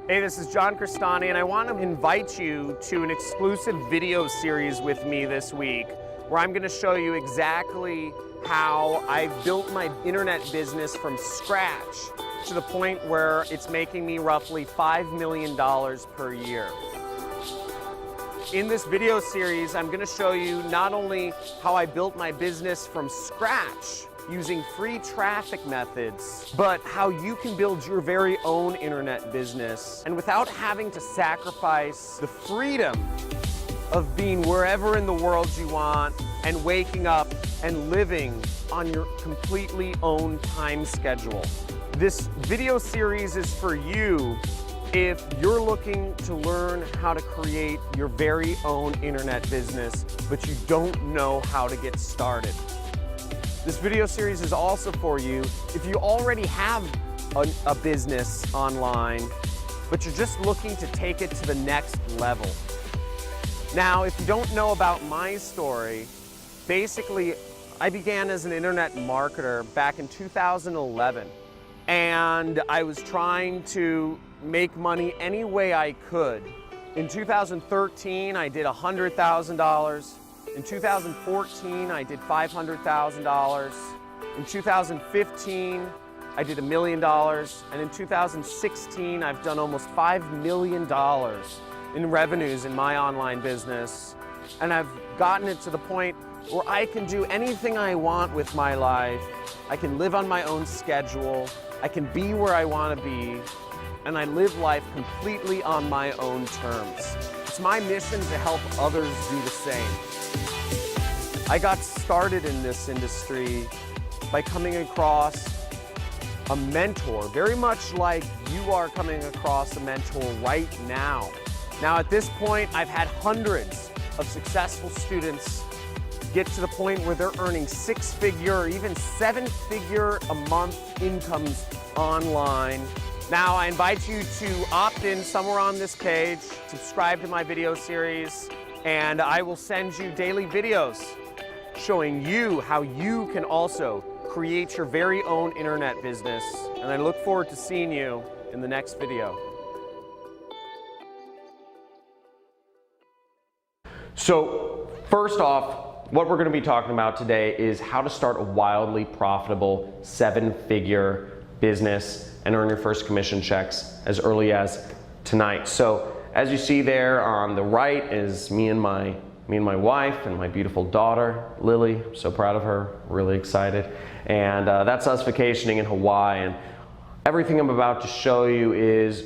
Hey, this is John Crestani, and I want to invite you to an exclusive video series with me this week, where I'm going to show you exactly how I built my internet business from scratch to the point where it's making me roughly $5 million per year. In this video series, I'm going to show you not only how I built my business from scratch using free traffic methods, but how you can build your very own internet business and without having to sacrifice the freedom of being wherever in the world you want and waking up and living on your completely own time schedule. This video series is for you if you're looking to learn how to create your very own internet business, but you don't know how to get started. This video series is also for you if you already have a business online, but you're just looking to take it to the next level. Now, if you don't know about my story, basically, I began as an internet marketer back in 2011, and I was trying to make money any way I could. In 2013, I did $100,000. In 2014, I did $500,000. In 2015, I did $1 million. And in 2016, I've done almost $5 million in revenues in my online business. And I've gotten it to the point where I can do anything I want with my life. I can live on my own schedule. I can be where I want to be. And I live life completely on my own terms. It's my mission to help others do the same. I got started in this industry by coming across a mentor, very much like you are coming across a mentor right now. Now at this point, I've had hundreds of successful students get to the point where they're earning six-figure or even seven-figure a month incomes online. Now I invite you to opt in somewhere on this page, subscribe to my video series, and I will send you daily videos showing you how you can also create your very own internet business. And I look forward to seeing you in the next video. So first off, what we're going to be talking about today is how to start a wildly profitable seven-figure business and earn your first commission checks as early as tonight. So as you see there on the right is me and my wife and my beautiful daughter, Lily. I'm so proud of her, really excited. And that's us vacationing in Hawaii. And everything I'm about to show you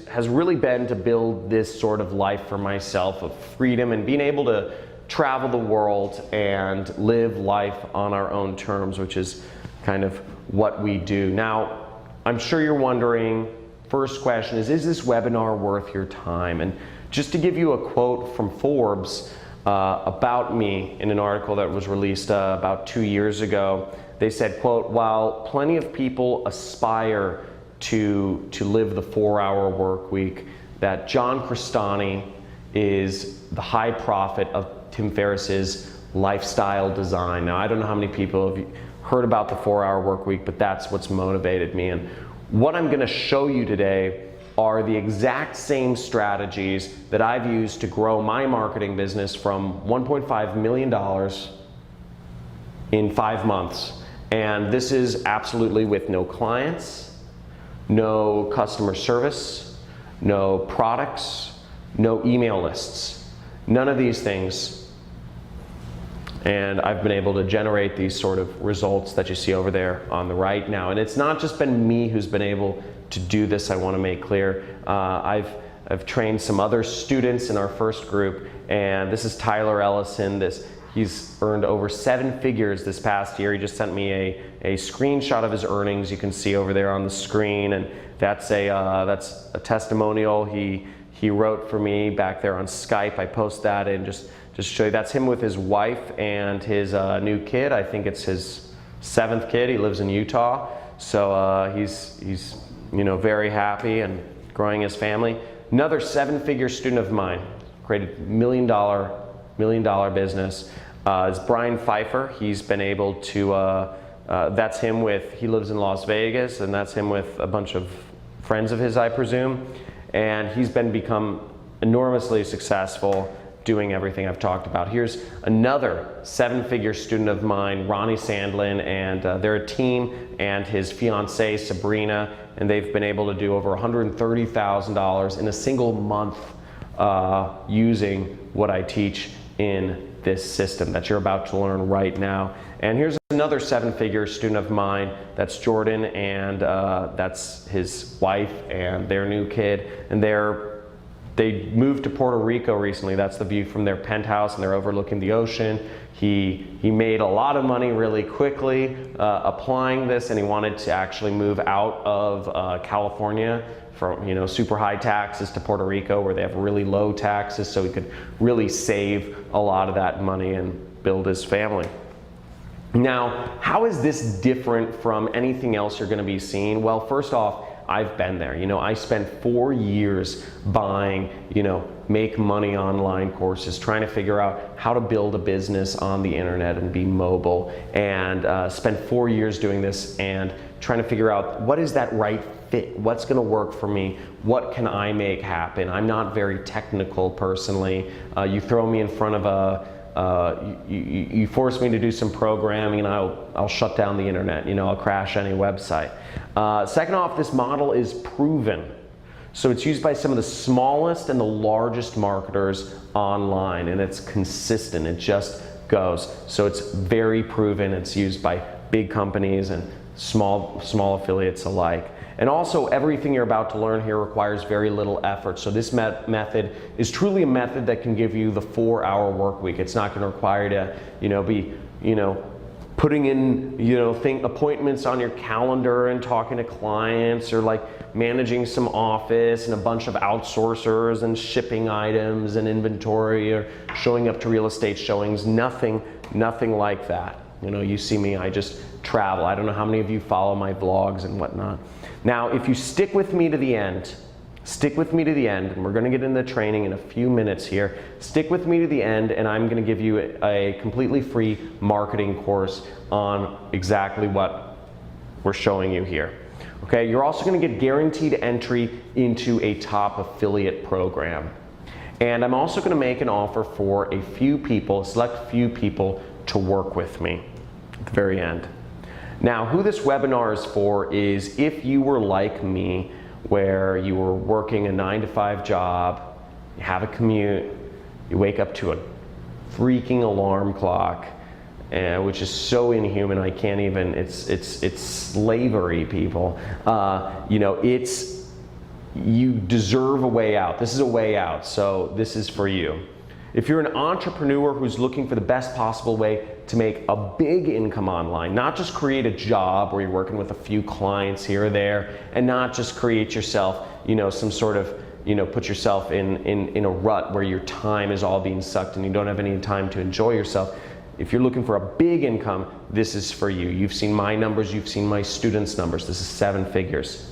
has really been to build this sort of life for myself of freedom and being able to travel the world and live life on our own terms, which is kind of what we do. Now, I'm sure you're wondering, first question is this webinar worth your time? And just to give you a quote from Forbes, about me in an article that was released about 2 years ago. They said, quote, while plenty of people aspire to live the 4-hour work week, that John Crestani is the high prophet of Tim Ferriss's lifestyle design. Now, I don't know how many people have heard about the 4-hour work week, but that's what's motivated me. And what I'm going to show you today are the exact same strategies that I've used to grow my marketing business from $1.5 million in 5 months. And this is absolutely with no clients, no customer service, no products, no email lists, none of these things. And I've been able to generate these sort of results that you see over there on the right now. And it's not just been me who's been able to do this, I want to make clear. I've trained some other students in our first group, and this is Tyler Ellison. He's earned over 7 figures this past year. He just sent me a screenshot of his earnings. You can see over there on the screen, and that's a testimonial he wrote for me back there on Skype. I post that and just show you. That's him with his wife and his new kid. I think it's his 7th kid. He lives in Utah, so he's very happy and growing his family. Another 7-figure student of mine, created $1 million business, is Brian Pfeiffer. He's been able to, that's him he lives in Las Vegas, and that's him with a bunch of friends of his, I presume. and he's become enormously successful doing everything I've talked about. Here's another 7-figure student of mine, Ronnie Sandlin, and they're a team, and his fiancee Sabrina, and they've been able to do over $130,000 in a single month using what I teach in this system that you're about to learn right now. And here's another 7-figure student of mine, that's Jordan, and that's his wife and their new kid, and they moved to Puerto Rico recently. That's the view from their penthouse, and they're overlooking the ocean. He made a lot of money really quickly applying this, and he wanted to actually move out of California from super high taxes to Puerto Rico, where they have really low taxes, so he could really save a lot of that money and build his family. Now, how is this different from anything else you're going to be seeing? Well, first off, I've been there. I spent 4 years buying, make money online courses, trying to figure out how to build a business on the internet and be mobile, and spent 4 years doing this and trying to figure out what is that right fit, what's going to work for me, what can I make happen. I'm not very technical personally. You throw me in front of you force me to do some programming, and I'll shut down the internet. I'll crash any website. Second off, this model is proven. So it's used by some of the smallest and the largest marketers online, and it's consistent. It just goes. So it's very proven. It's used by big companies and small affiliates alike. And also, everything you're about to learn here requires very little effort. So this method is truly a method that can give you the 4-hour work week. It's not going to require you to, be, putting in, appointments on your calendar and talking to clients, or like managing some office and a bunch of outsourcers and shipping items and inventory, or showing up to real estate showings. Nothing like that. You see me, I just travel. I don't know how many of you follow my vlogs and whatnot. Now, if you stick with me to the end, and we're going to get into the training in a few minutes here. Stick with me to the end, and I'm going to give you a completely free marketing course on exactly what we're showing you here. Okay, you're also going to get guaranteed entry into a top affiliate program. And I'm also going to make an offer for a select few people to work with me at the very end. Now, who this webinar is for is if you were like me, where you were working a 9-to-5 job, you have a commute, you wake up to a freaking alarm clock, which is so inhuman. I can't even. It's slavery, people. You deserve a way out. This is a way out. So this is for you. If you're an entrepreneur who's looking for the best possible way to make a big income online, not just create a job where you're working with a few clients here or there, and not just create yourself, some sort of, put yourself in a rut where your time is all being sucked and you don't have any time to enjoy yourself. If you're looking for a big income, this is for you. You've seen my numbers, you've seen my students' numbers. This is 7 figures.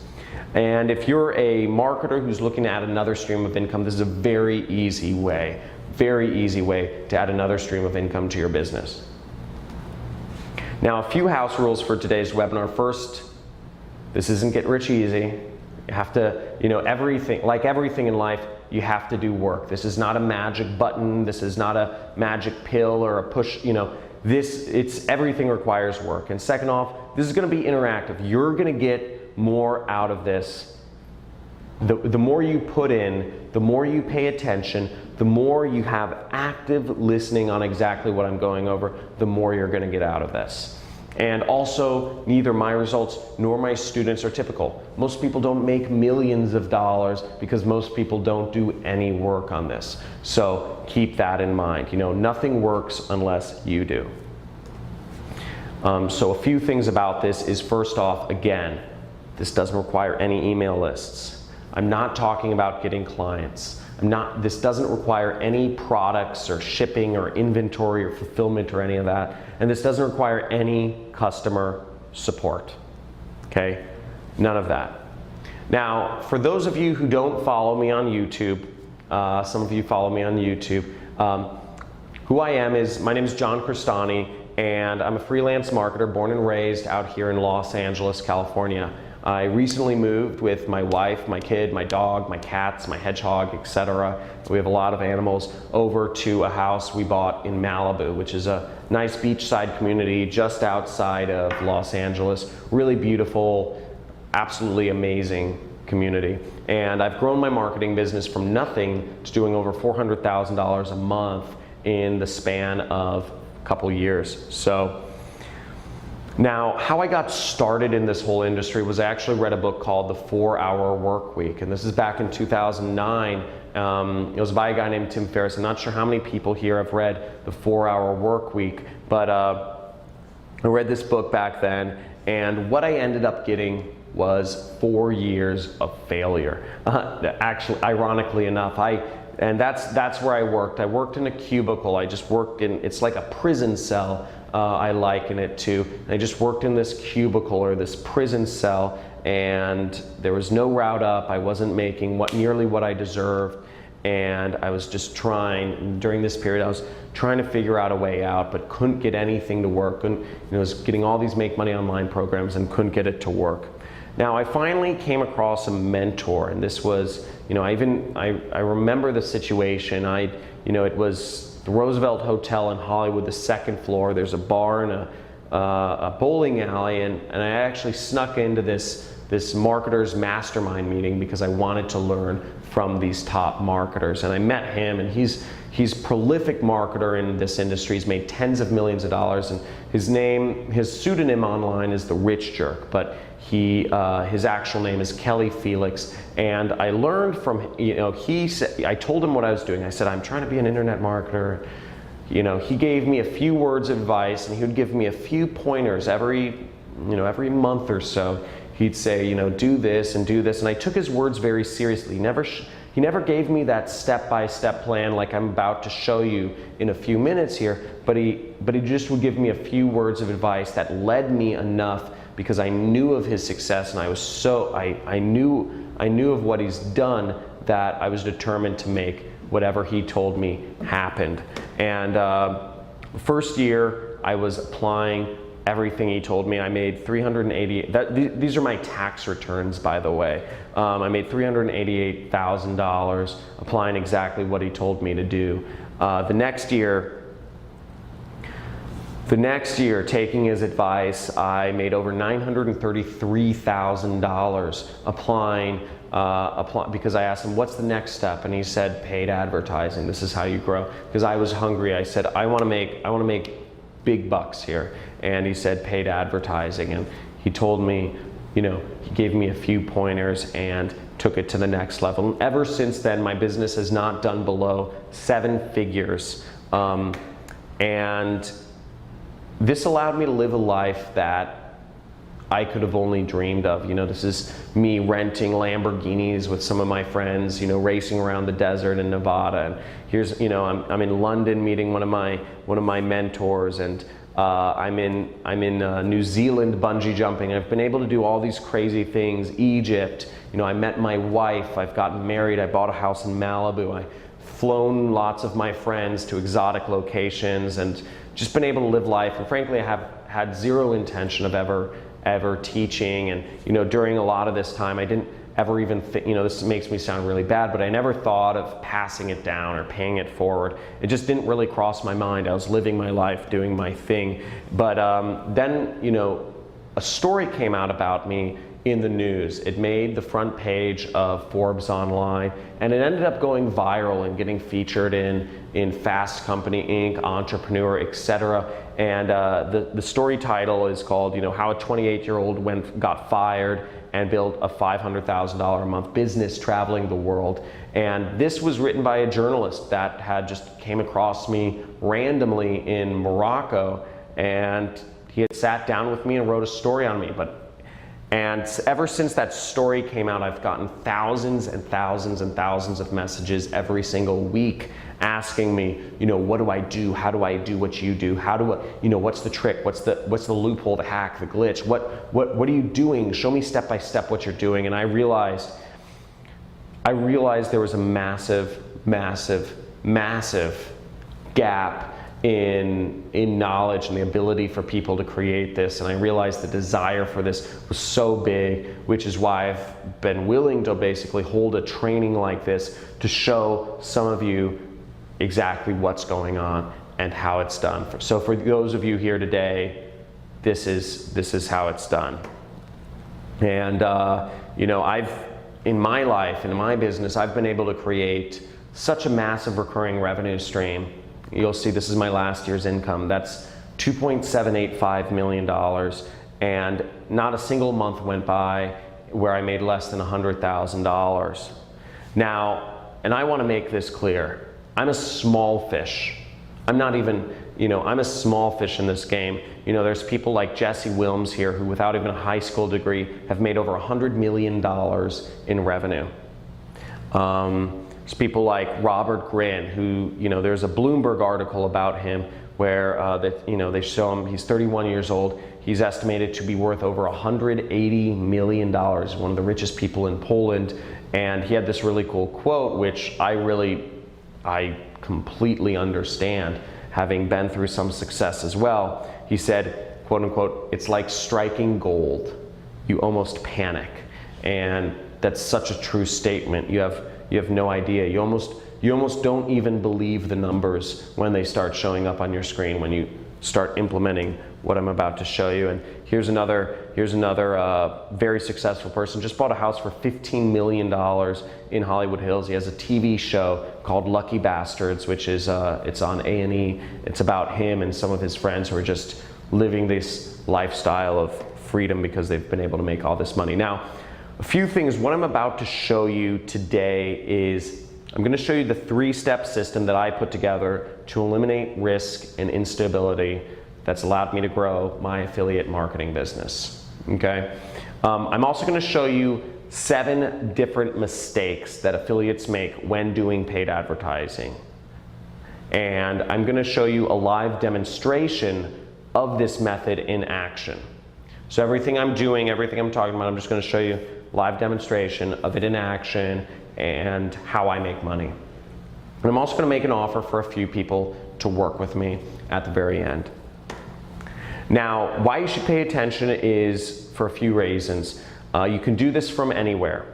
And if you're a marketer who's looking to add another stream of income, this is a very easy way to add another stream of income to your business. Now, a few house rules for today's webinar. First, this isn't get rich easy. You have to, everything in life, you have to do work. This is not a magic button. This is not a magic pill or a push, everything requires work. And second off, this is going to be interactive. You're going to get more out of this. The more you put in, the more you pay attention, the more you have active listening on exactly what I'm going over, the more you're going to get out of this. And also, neither my results nor my students are typical. Most people don't make millions of dollars because most people don't do any work on this. So keep that in mind. Nothing works unless you do. So a few things about this is, first off, again, this doesn't require any email lists. I'm not talking about getting clients. This doesn't require any products or shipping or inventory or fulfillment or any of that. And this doesn't require any customer support. Okay? None of that. Now, for those of you who don't follow me on YouTube, some of you follow me on YouTube, who I am is, my name is John Crestani, and I'm a freelance marketer born and raised out here in Los Angeles, California. I recently moved with my wife, my kid, my dog, my cats, my hedgehog, etc. We have a lot of animals over to a house we bought in Malibu, which is a nice beachside community just outside of Los Angeles. Really beautiful, absolutely amazing community. And I've grown my marketing business from nothing to doing over $400,000 a month in the span of a couple years. So now, how I got started in this whole industry was I actually read a book called The 4-Hour Workweek, and this is back in 2009. It was by a guy named Tim Ferriss. I'm not sure how many people here have read The 4-Hour Workweek, but I read this book back then, and what I ended up getting was 4 years of failure. Actually, ironically enough, and that's where I worked. I worked in a cubicle. I just worked in, it's like a prison cell, I liken it to. I just worked in this cubicle or this prison cell, and there was no route up. I wasn't making nearly what I deserved, and I was just trying, during this period, I was trying to figure out a way out, but couldn't get anything to work. And I was getting all these Make Money Online programs and couldn't get it to work. Now, I finally came across a mentor, and this was, I remember the situation. It was the Roosevelt Hotel in Hollywood, the second floor. There's a bar and a bowling alley, and I actually snuck into this marketers mastermind meeting because I wanted to learn from these top marketers. And I met him, and he's a prolific marketer in this industry. He's made tens of millions of dollars, and his pseudonym online is The Rich Jerk, but his actual name is Kelly Felix. And I learned from, I told him what I was doing. I said, I'm trying to be an internet marketer. He gave me a few words of advice, and he would give me a few pointers every month or so. He'd say, do this and do this. And I took his words very seriously. He never gave me that step-by-step plan like I'm about to show you in a few minutes here, but he just would give me a few words of advice that led me enough, because I knew of his success, and I knew of what he's done, that I was determined to make whatever he told me happen. And first year I was applying everything he told me. I made these are my tax returns, by the way. I made $388,000 applying exactly what he told me to do. The next year, taking his advice, I made over $933,000 applying because I asked him, what's the next step? And he said, paid advertising. This is how you grow. Because I was hungry. I said, I want to make big bucks here. And he said, paid advertising. And he told me, he gave me a few pointers and took it to the next level. And ever since then, my business has not done below 7 figures. And this allowed me to live a life that I could have only dreamed of. This is me renting Lamborghinis with some of my friends, racing around the desert in Nevada. And here's, I'm in London meeting one of my mentors, and I'm in New Zealand bungee jumping. I've been able to do all these crazy things. Egypt, I met my wife. I've gotten married. I bought a house in Malibu. I've flown lots of my friends to exotic locations, and just been able to live life. And frankly, I have had zero intention of ever teaching. And during a lot of this time, I didn't ever even think, this makes me sound really bad, but I never thought of passing it down or paying it forward. It just didn't really cross my mind. I was living my life, doing my thing. But then, a story came out about me in the news. It made the front page of Forbes Online, and it ended up going viral and getting featured in Fast Company Inc., Entrepreneur, etc. And the story title is called, How a 28-year-old got fired and built a $500,000 a month business traveling the world. And this was written by a journalist that had just came across me randomly in Morocco, and he had sat down with me and wrote a story on me. And ever since that story came out, I've gotten thousands and thousands and thousands of messages every single week asking me, what do I do? How do I do what you do? How do I, what's the trick? What's the loophole, the hack, the glitch? What are you doing? Show me step by step what you're doing. And I realized there was a massive, massive, massive gap in knowledge and the ability for people to create this, and I realized the desire for this was so big, which is why I've been willing to basically hold a training like this to show some of you exactly what's going on and how it's done. So for those of you here today, this is how it's done. And you know, in my life, in my business, I've been able to create such a massive recurring revenue stream. You'll see this is my last year's income. That's $2.785 million, and not a single month went by where I made less than $100,000. Now, and I want to make this clear, I'm a small fish. I'm not even, you know, I'm a small fish in this game. You know, there's people like Jesse Wilms here who, without even a high school degree, have made over $100 million in revenue. There's people like Robert Grin, who, you know, there's a Bloomberg article about him where they show him, he's 31 years old. He's estimated to be worth over $180 million, one of the richest people in Poland. And he had this really cool quote, which I completely understand, having been through some success as well. He said, quote unquote, "It's like striking gold. You almost panic." And that's such a true statement. You have no idea. You almost don't even believe the numbers when they start showing up on your screen when you start implementing what I'm about to show you. And here's another very successful person. Just bought a house for $15 million in Hollywood Hills. He has a TV show called Lucky Bastards, which is it's on A&E. It's about him and some of his friends who are just living this lifestyle of freedom because they've been able to make all this money. Now, a few things. What I'm about to show you today is I'm going to show you the 3-step system that I put together to eliminate risk and instability that's allowed me to grow my affiliate marketing business. Okay. I'm also going to show you 7 different mistakes that affiliates make when doing paid advertising. And I'm going to show you a live demonstration of this method in action. So everything I'm doing, everything I'm talking about, I'm just going to show you live demonstration of it in action and how I make money. And I'm also going to make an offer for a few people to work with me at the very end. Now, why you should pay attention is for a few reasons. You can do this from anywhere.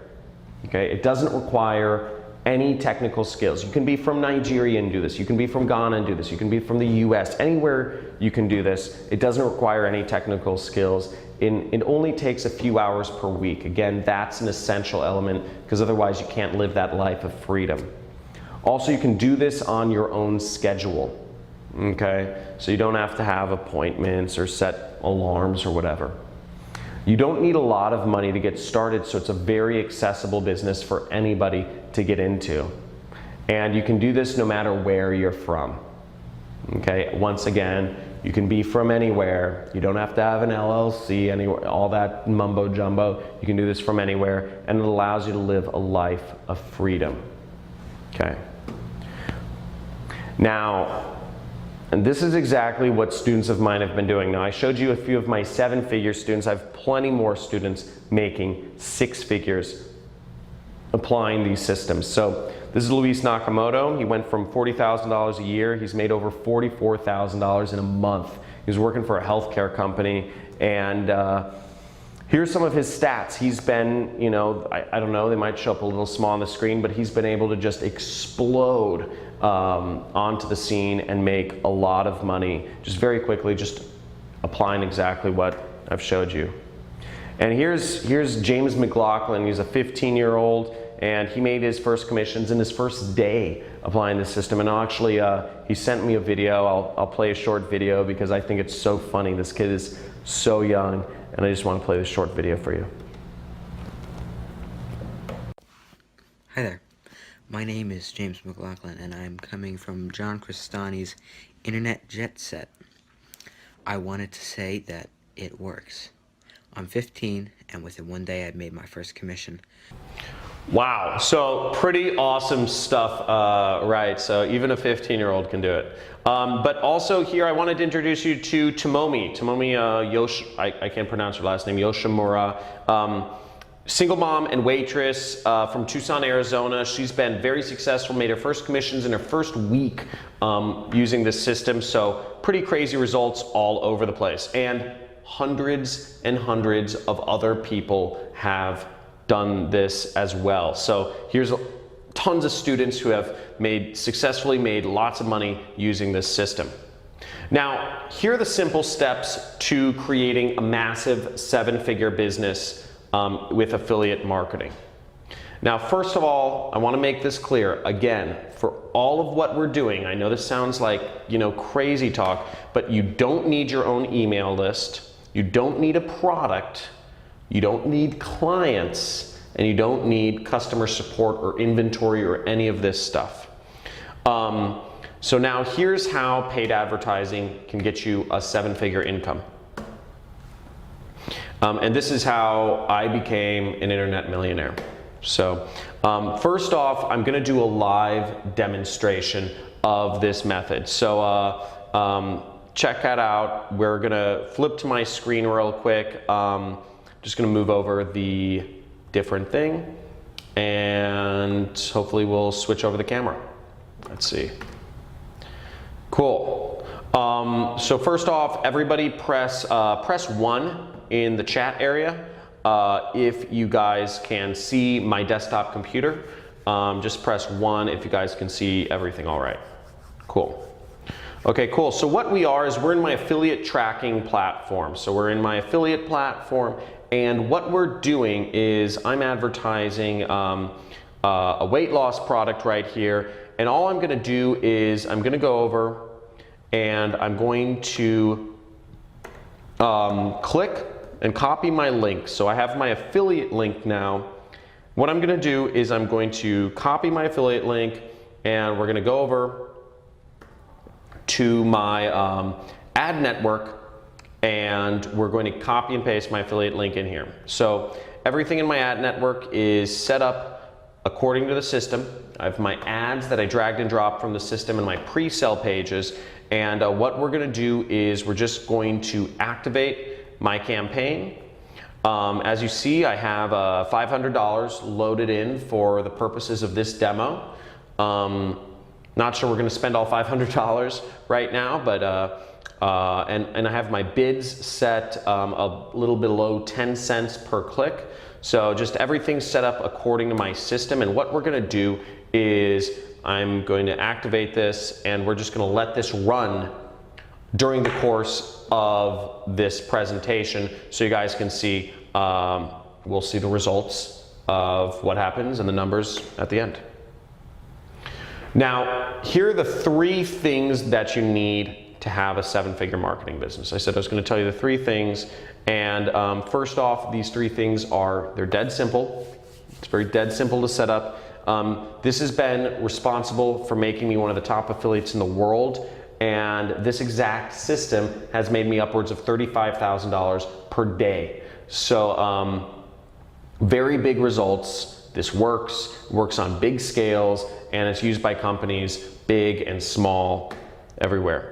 Okay? It doesn't require any technical skills. You can be from Nigeria and do this. You can be from Ghana and do this. You can be from the US. Anywhere you can do this. It doesn't require any technical skills. It only takes a few hours per week. Again, that's an essential element because otherwise you can't live that life of freedom. Also, you can do this on your own schedule. Okay? So you don't have to have appointments or set alarms or whatever. You don't need a lot of money to get started, so it's a very accessible business for anybody to get into. And you can do this no matter where you're from. Okay, once again, you can be from anywhere. You don't have to have an LLC, anywhere, all that mumbo jumbo. You can do this from anywhere, and it allows you to live a life of freedom. Okay. Now, and this is exactly what students of mine have been doing. Now, I showed you a few of my 7-figure students. I have plenty more students making 6 figures applying these systems. So this is Luis Nakamoto. He went from $40,000 a year. He's made over $44,000 in a month. He was working for a healthcare company, and here's some of his stats. He's been, you know, I don't know, they might show up a little small on the screen, but he's been able to just explode onto the scene and make a lot of money just very quickly, just applying exactly what I've showed you. And here's James McLaughlin. He's a 15-year-old, and he made his first commissions in his first day applying the system. And actually, he sent me a video. I'll play a short video because I think it's so funny. This kid is so young, and I just want to play this short video for you. Hi there. My name is James McLaughlin, and I'm coming from John Crestani's Internet Jet Set. I wanted to say that it works. I'm 15, and within 1 day I've made my first commission. Wow, so pretty awesome stuff, right? So even a 15-year-old can do it. But also here I wanted to introduce you to Tomomi I can't pronounce her last name, Yoshimura. single mom and waitress from Tucson, Arizona. She's been very successful, made her first commissions in her first week using this system. So pretty crazy results all over the place. And hundreds and hundreds of other people have done this as well. So here's tons of students who have successfully made lots of money using this system. Now, here are the simple steps to creating a massive 7-figure business with affiliate marketing. Now, first of all, I want to make this clear. Again, for all of what we're doing, I know this sounds like, crazy talk, but you don't need your own email list. You don't need a product. You don't need clients, and you don't need customer support or inventory or any of this stuff. So now here's how paid advertising can get you a 7-figure income. And this is how I became an internet millionaire. So first off, I'm gonna do a live demonstration of this method. So check that out. We're gonna flip to my screen real quick. Just gonna move over the different thing, and hopefully we'll switch over the camera. Let's see. Cool. So first off, everybody press 1 in the chat area if you guys can see my desktop computer. Just press 1 if you guys can see everything all right. Cool. Okay, cool. So what we are is we're in my affiliate tracking platform. So we're in my affiliate platform, and what we're doing is I'm advertising a weight loss product right here. And all I'm gonna do is I'm gonna go over and I'm going to click and copy my link. So I have my affiliate link now. What I'm gonna do is I'm going to copy my affiliate link, and we're gonna go over to my ad network, and we're going to copy and paste my affiliate link in here. So everything in my ad network is set up according to the system. I have my ads that I dragged and dropped from the system and my pre-sale pages. And what we're gonna do is we're just going to activate my campaign. As you see, I have $500 loaded in for the purposes of this demo. Not sure we're gonna spend all $500 right now, but and I have my bids set a little below 10 cents per click. So just everything's set up according to my system. And what we're gonna do is I'm going to activate this, and we're just gonna let this run during the course of this presentation so you guys can see, we'll see the results of what happens and the numbers at the end. Now, here are the 3 things that you need to have a 7-figure marketing business. I said I was going to tell you the 3 things, and first off, these 3 things they're dead simple. It's very dead simple to set up. This has been responsible for making me one of the top affiliates in the world, and this exact system has made me upwards of $35,000 per day. So very big results. This works on big scales, and it's used by companies big and small everywhere.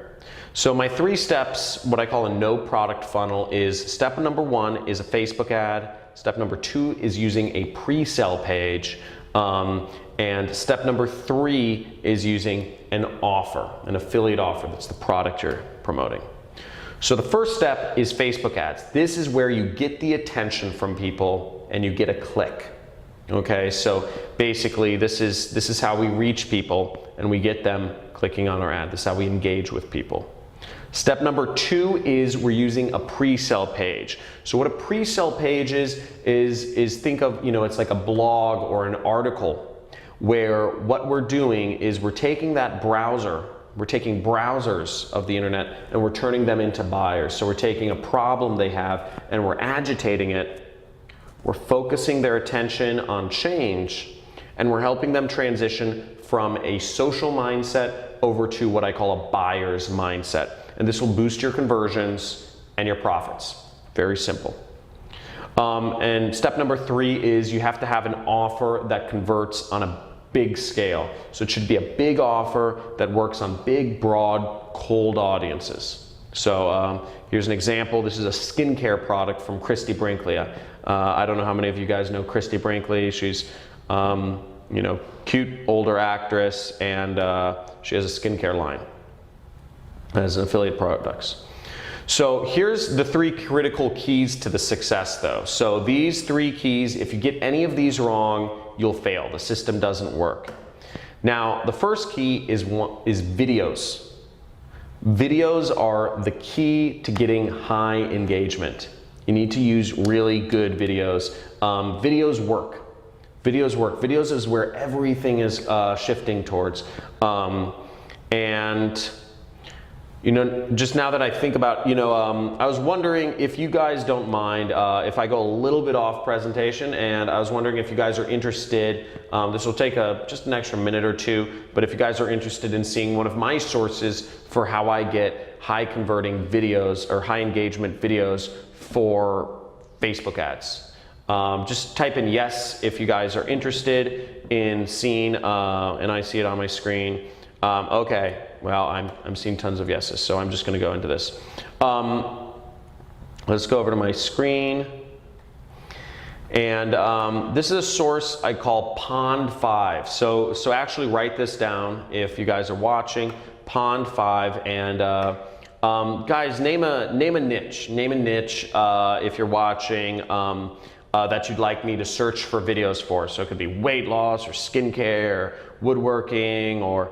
So my 3 steps, what I call a no product funnel, is step number 1 is a Facebook ad. Step number 2 is using a pre-sale page. And step number 3 is using an offer, an affiliate offer. That's the product you're promoting. So the first step is Facebook ads. This is where you get the attention from people and you get a click. Okay, so basically this is how we reach people and we get them clicking on our ad. This is how we engage with people. Step number 2 is we're using a pre-sale page. So what a pre-sale page is think of, it's like a blog or an article where what we're doing is we're taking that browser, we're taking browsers of the internet and we're turning them into buyers. So we're taking a problem they have and we're agitating it. We're focusing their attention on change, and we're helping them transition from a social mindset over to what I call a buyer's mindset. And this will boost your conversions and your profits. Very simple. And step number 3 is you have to have an offer that converts on a big scale. So it should be a big offer that works on big, broad, cold audiences. So here's an example. This is a skincare product from Christy Brinkley. I don't know how many of you guys know Christy Brinkley. She's, you know, cute older actress, and she has a skincare line as an affiliate products. So here's the 3 critical keys to the success though. So these 3 keys, if you get any of these wrong, you'll fail. The system doesn't work. Now, the first key is videos. Videos are the key to getting high engagement. You need to use really good videos. Videos work. Videos work. Videos is where everything is shifting towards. And you know, just now that I think about, you know, I was wondering if you guys don't mind if I go a little bit off presentation, and I was wondering if you guys are interested, this will take just an extra minute or 2, but if you guys are interested in seeing one of my sources for how I get high converting videos or high engagement videos for Facebook ads. Just type in yes if you guys are interested in seeing, and I see it on my screen. Okay, well, I'm seeing tons of yeses, so I'm just going to go into this. Let's go over to my screen. And this is a source I call Pond5. So actually write this down if you guys are watching. Pond5, and guys, name a niche. Name a niche if you're watching that you'd like me to search for videos for. So it could be weight loss or skincare, or woodworking, or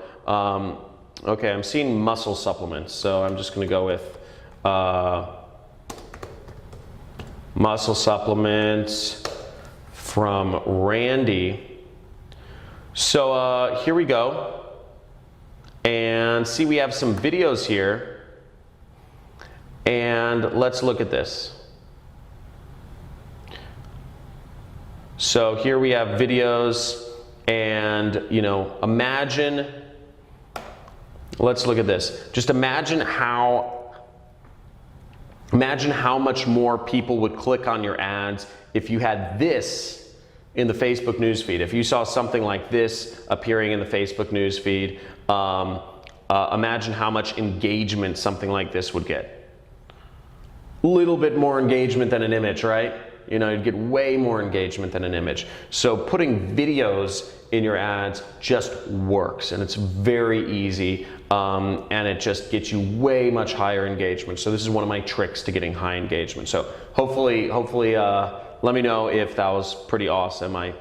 okay, I'm seeing muscle supplements, so I'm just going to go with muscle supplements from Randy. So here we go, and see, we have some videos here, and let's look at this. So here we have videos, and you know, imagine, let's look at this. Just imagine how much more people would click on your ads if you had this in the Facebook newsfeed. If you saw something like this appearing in the Facebook newsfeed, imagine how much engagement something like this would get. A little bit more engagement than an image, right? You know, you'd get way more engagement than an image. So putting videos in your ads just works, and it's very easy, and it just gets you way much higher engagement. So this is one of my tricks to getting high engagement. So hopefully let me know if that was pretty awesome. I'm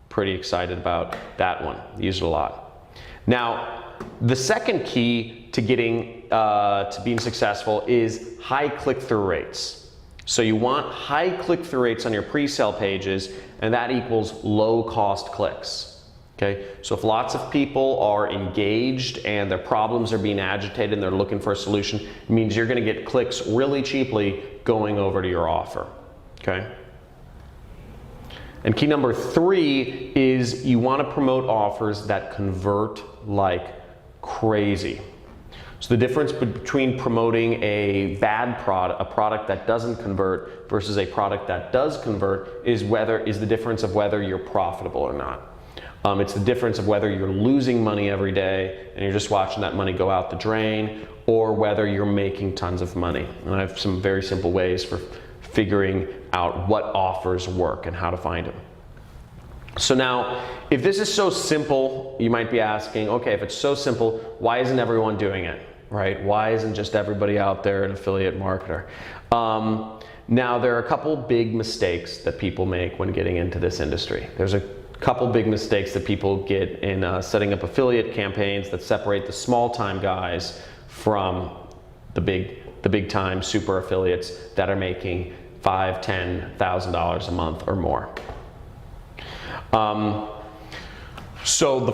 pretty excited about that one. Use it a lot. Now, the second key to getting to being successful is high click-through rates. So you want high click-through rates on your pre-sale pages, and that equals low-cost clicks. Okay, so if lots of people are engaged and their problems are being agitated and they're looking for a solution, it means you're going to get clicks really cheaply going over to your offer. Okay. And key number 3 is you want to promote offers that convert like crazy. So the difference between promoting a bad product, a product that doesn't convert, versus a product that does convert is the difference of whether you're profitable or not. It's the difference of whether you're losing money every day and you're just watching that money go out the drain, or whether you're making tons of money. And I have some very simple ways for figuring out what offers work and how to find them. So now, if this is so simple, you might be asking, okay, if it's so simple, why isn't everyone doing it, right? Why isn't just everybody out there an affiliate marketer? Now, there are a couple big mistakes that people make when getting into this industry. There's a couple big mistakes that people get in setting up affiliate campaigns that separate the small-time guys from the big-time super affiliates that are making $5,000, $10,000 a month or more. So the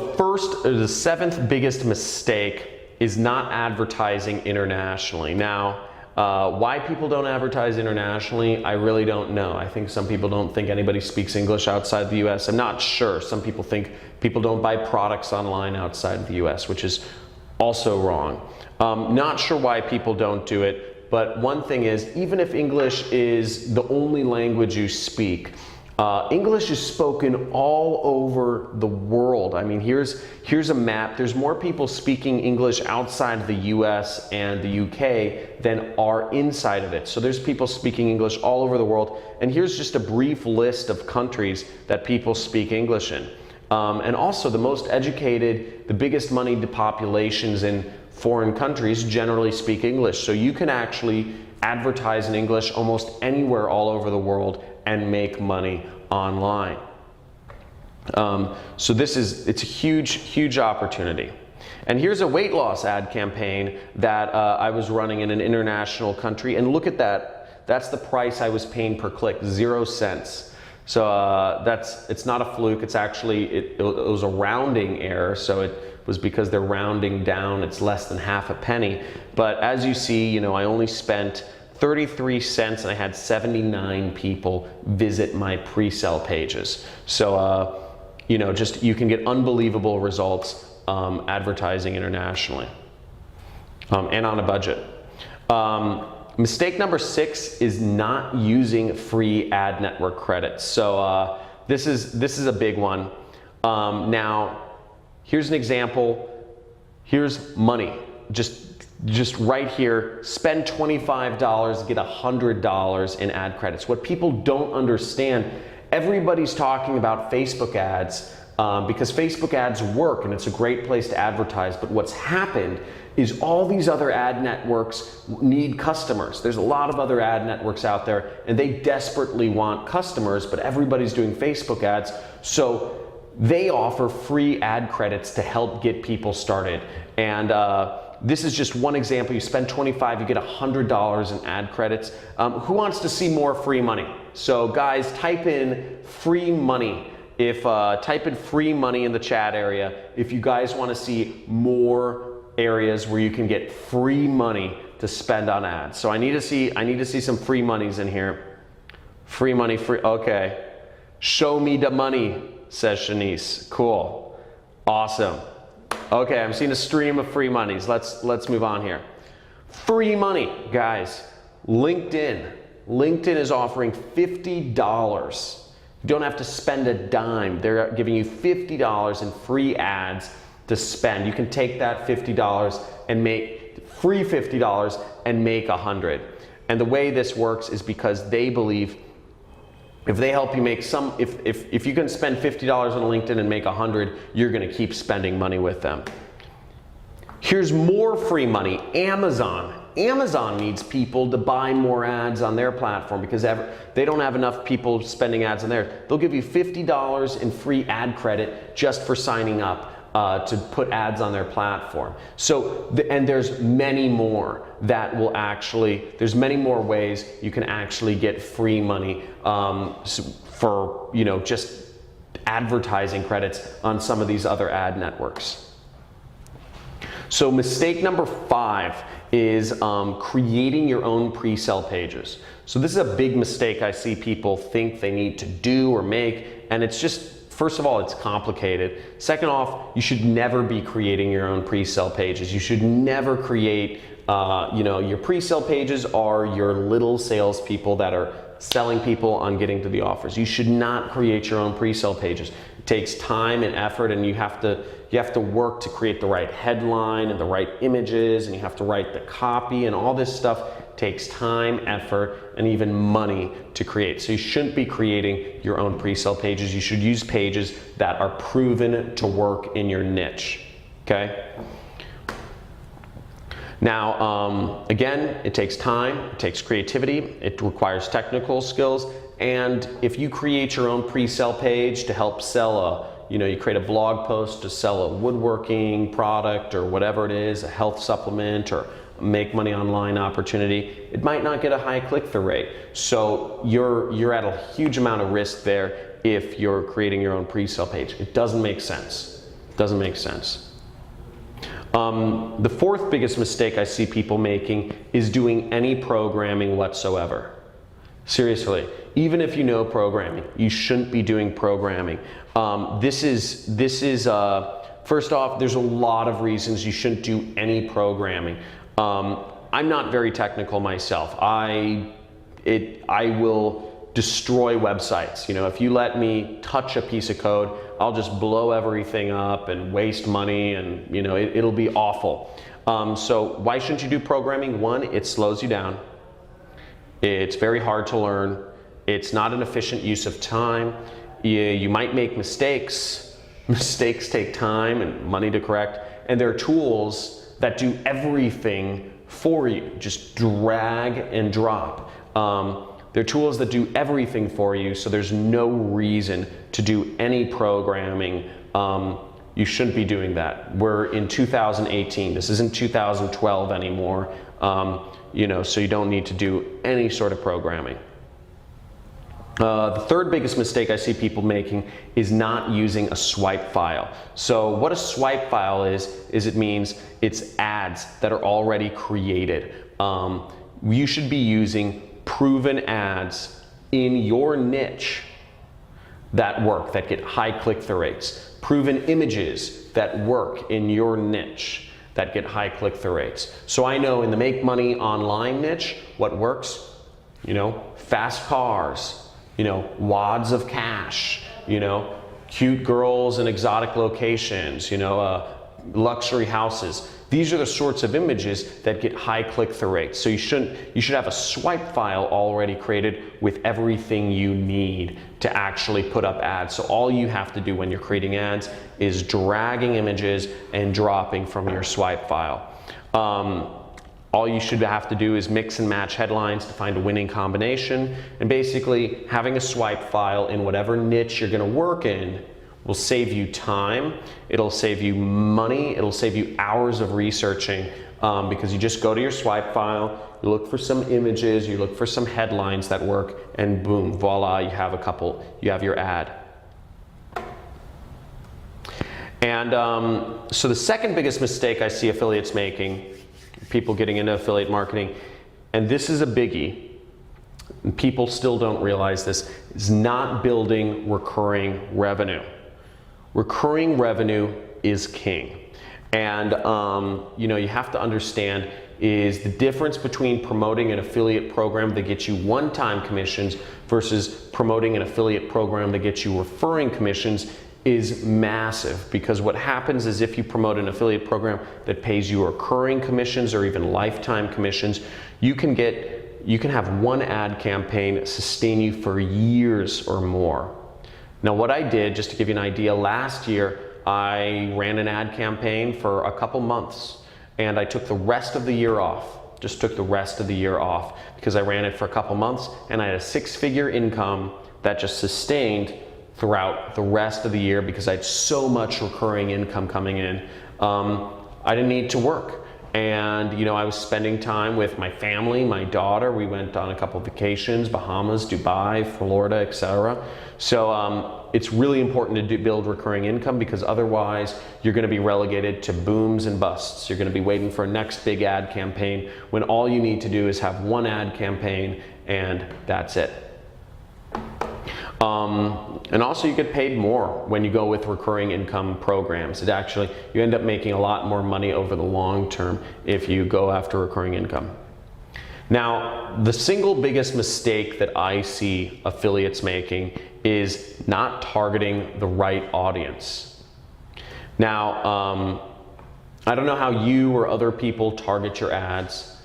7th biggest mistake is not advertising internationally. Now, why people don't advertise internationally, I really don't know. I think some people don't think anybody speaks English outside the US. I'm not sure. Some people think people don't buy products online outside the US, which is also wrong. Not sure why people don't do it, but one thing is, even if English is the only language you speak, English is spoken all over the world. I mean, here's a map. There's more people speaking English outside of the US and the UK than are inside of it. So there's people speaking English all over the world. And here's just a brief list of countries that people speak English in. And also the most educated, the biggest moneyed populations in foreign countries generally speak English. So you can actually advertise in English almost anywhere all over the world and make money online. So it's a huge opportunity. And here's a weight loss ad campaign that I was running in an international country, and look at that. That's the price I was paying per click, 0 cents. So it's not a fluke. It's actually, it was a rounding error. So it was because they're rounding down. It's less than half a penny. But as you see, you know, I only spent 33 cents and I had 79 people visit my pre-sale pages. So, you know, you can get unbelievable results advertising internationally and on a budget. Mistake number 6 is not using free ad network credits. So this is a big one. Now, here's an example. Here's money. Just right here, spend $25, get $100 in ad credits. What people don't understand, everybody's talking about Facebook ads because Facebook ads work and it's a great place to advertise, but what's happened is all these other ad networks need customers. There's a lot of other ad networks out there and they desperately want customers, but everybody's doing Facebook ads, so they offer free ad credits to help get people started. And this is just one example. You spend $25, you get $100 in ad credits. Who wants to see more free money? So guys, type in free money. Type in free money in the chat area if you guys want to see more areas where you can get free money to spend on ads. So I need to see some free monies in here. Free money, okay. Show me the money, says Shanice. Cool. Awesome. Okay, I'm seeing a stream of free monies. Let's move on here. Free money, guys. LinkedIn. LinkedIn is offering $50. You don't have to spend a dime. They're giving you $50 in free ads to spend. You can take that $50 and make free $50 and make $100. And the way this works is because they believe if they help you make if you can spend $50 on LinkedIn and make $100, you're gonna keep spending money with them. Here's more free money, Amazon. Amazon needs people to buy more ads on their platform because they don't have enough people spending ads on theirs. They'll give you $50 in free ad credit just for signing up to put ads on their platform. So, and there's many more that will there's many more ways you can actually get free money for, you know, just advertising credits on some of these other ad networks. So mistake number 5 is creating your own pre-sale pages. So this is a big mistake I see people think they need to do or make, and it's just, first of all, it's complicated. Second off, you should never be creating your own pre-sale pages. You should never create, you know, your pre-sale pages are your little salespeople that are selling people on getting to the offers. You should not create your own pre-sale pages. It takes time and effort, and you have to work to create the right headline and the right images, and you have to write the copy, and all this stuff takes time, effort, and even money to create. So you shouldn't be creating your own pre-sale pages. You should use pages that are proven to work in your niche, okay? Now, again, it takes time, it takes creativity, it requires technical skills, and if you create your own pre-sale page to help sell you create a blog post to sell a woodworking product or whatever it is, a health supplement or make money online opportunity, it might not get a high click-through rate. So you're at a huge amount of risk there if you're creating your own pre-sale page. It doesn't make sense. It doesn't make sense. The 4th biggest mistake I see people making is doing any programming whatsoever. Seriously, even if you know programming, you shouldn't be doing programming. This is first off, there's a lot of reasons you shouldn't do any programming. I'm not very technical myself. I will destroy websites. You know, if you let me touch a piece of code, I'll just blow everything up and waste money, and you know, it'll be awful. So why shouldn't you do programming? One, it slows you down. It's very hard to learn. It's not an efficient use of time. You might make mistakes. Mistakes take time and money to correct. And there are tools that do everything for you. Just drag and drop. There are tools that do everything for you, so there's no reason to do any programming. You shouldn't be doing that. We're in 2018. This isn't 2012 anymore. You know, so you don't need to do any sort of programming. The third biggest mistake I see people making is not using a swipe file. So what a swipe file is it means it's ads that are already created. You should be using proven ads in your niche that work, that get high click-through rates. Proven images that work in your niche that get high click-through rates. So I know in the make money online niche, what works, you know, fast cars, you know, wads of cash, you know, cute girls in exotic locations, you know, luxury houses. These are the sorts of images that get high click-through rates. So you should have a swipe file already created with everything you need to actually put up ads. So all you have to do when you're creating ads is dragging images and dropping from your swipe file. All you should have to do is mix and match headlines to find a winning combination. And basically having a swipe file in whatever niche you're gonna work in will save you time, it'll save you money, it'll save you hours of researching, because you just go to your swipe file, you look for some images, you look for some headlines that work, and boom, voila, you have your ad. And so the second biggest mistake I see affiliates making, people getting into affiliate marketing, and this is a biggie, and people still don't realize this, is not building recurring revenue. Recurring revenue is king. And you know, you have to understand is the difference between promoting an affiliate program that gets you one-time commissions versus promoting an affiliate program that gets you referring commissions is massive. Because what happens is if you promote an affiliate program that pays you recurring commissions or even lifetime commissions, you can have one ad campaign sustain you for years or more. Now what I did, just to give you an idea, last year I ran an ad campaign for a couple months and I took the rest of the year off. Just took the rest of the year off because I ran it for a couple months and I had a six-figure income that just sustained throughout the rest of the year because I had so much recurring income coming in. I didn't need to work. And you know, I was spending time with my family, my daughter. We went on a couple vacations, Bahamas, Dubai, Florida, etc. So it's really important to build recurring income because otherwise you're going to be relegated to booms and busts. You're going to be waiting for a next big ad campaign when all you need to do is have one ad campaign and that's it. And also you get paid more when you go with recurring income programs. You end up making a lot more money over the long term if you go after recurring income. Now, the single biggest mistake that I see affiliates making is not targeting the right audience. Now, I don't know how you or other people target your ads,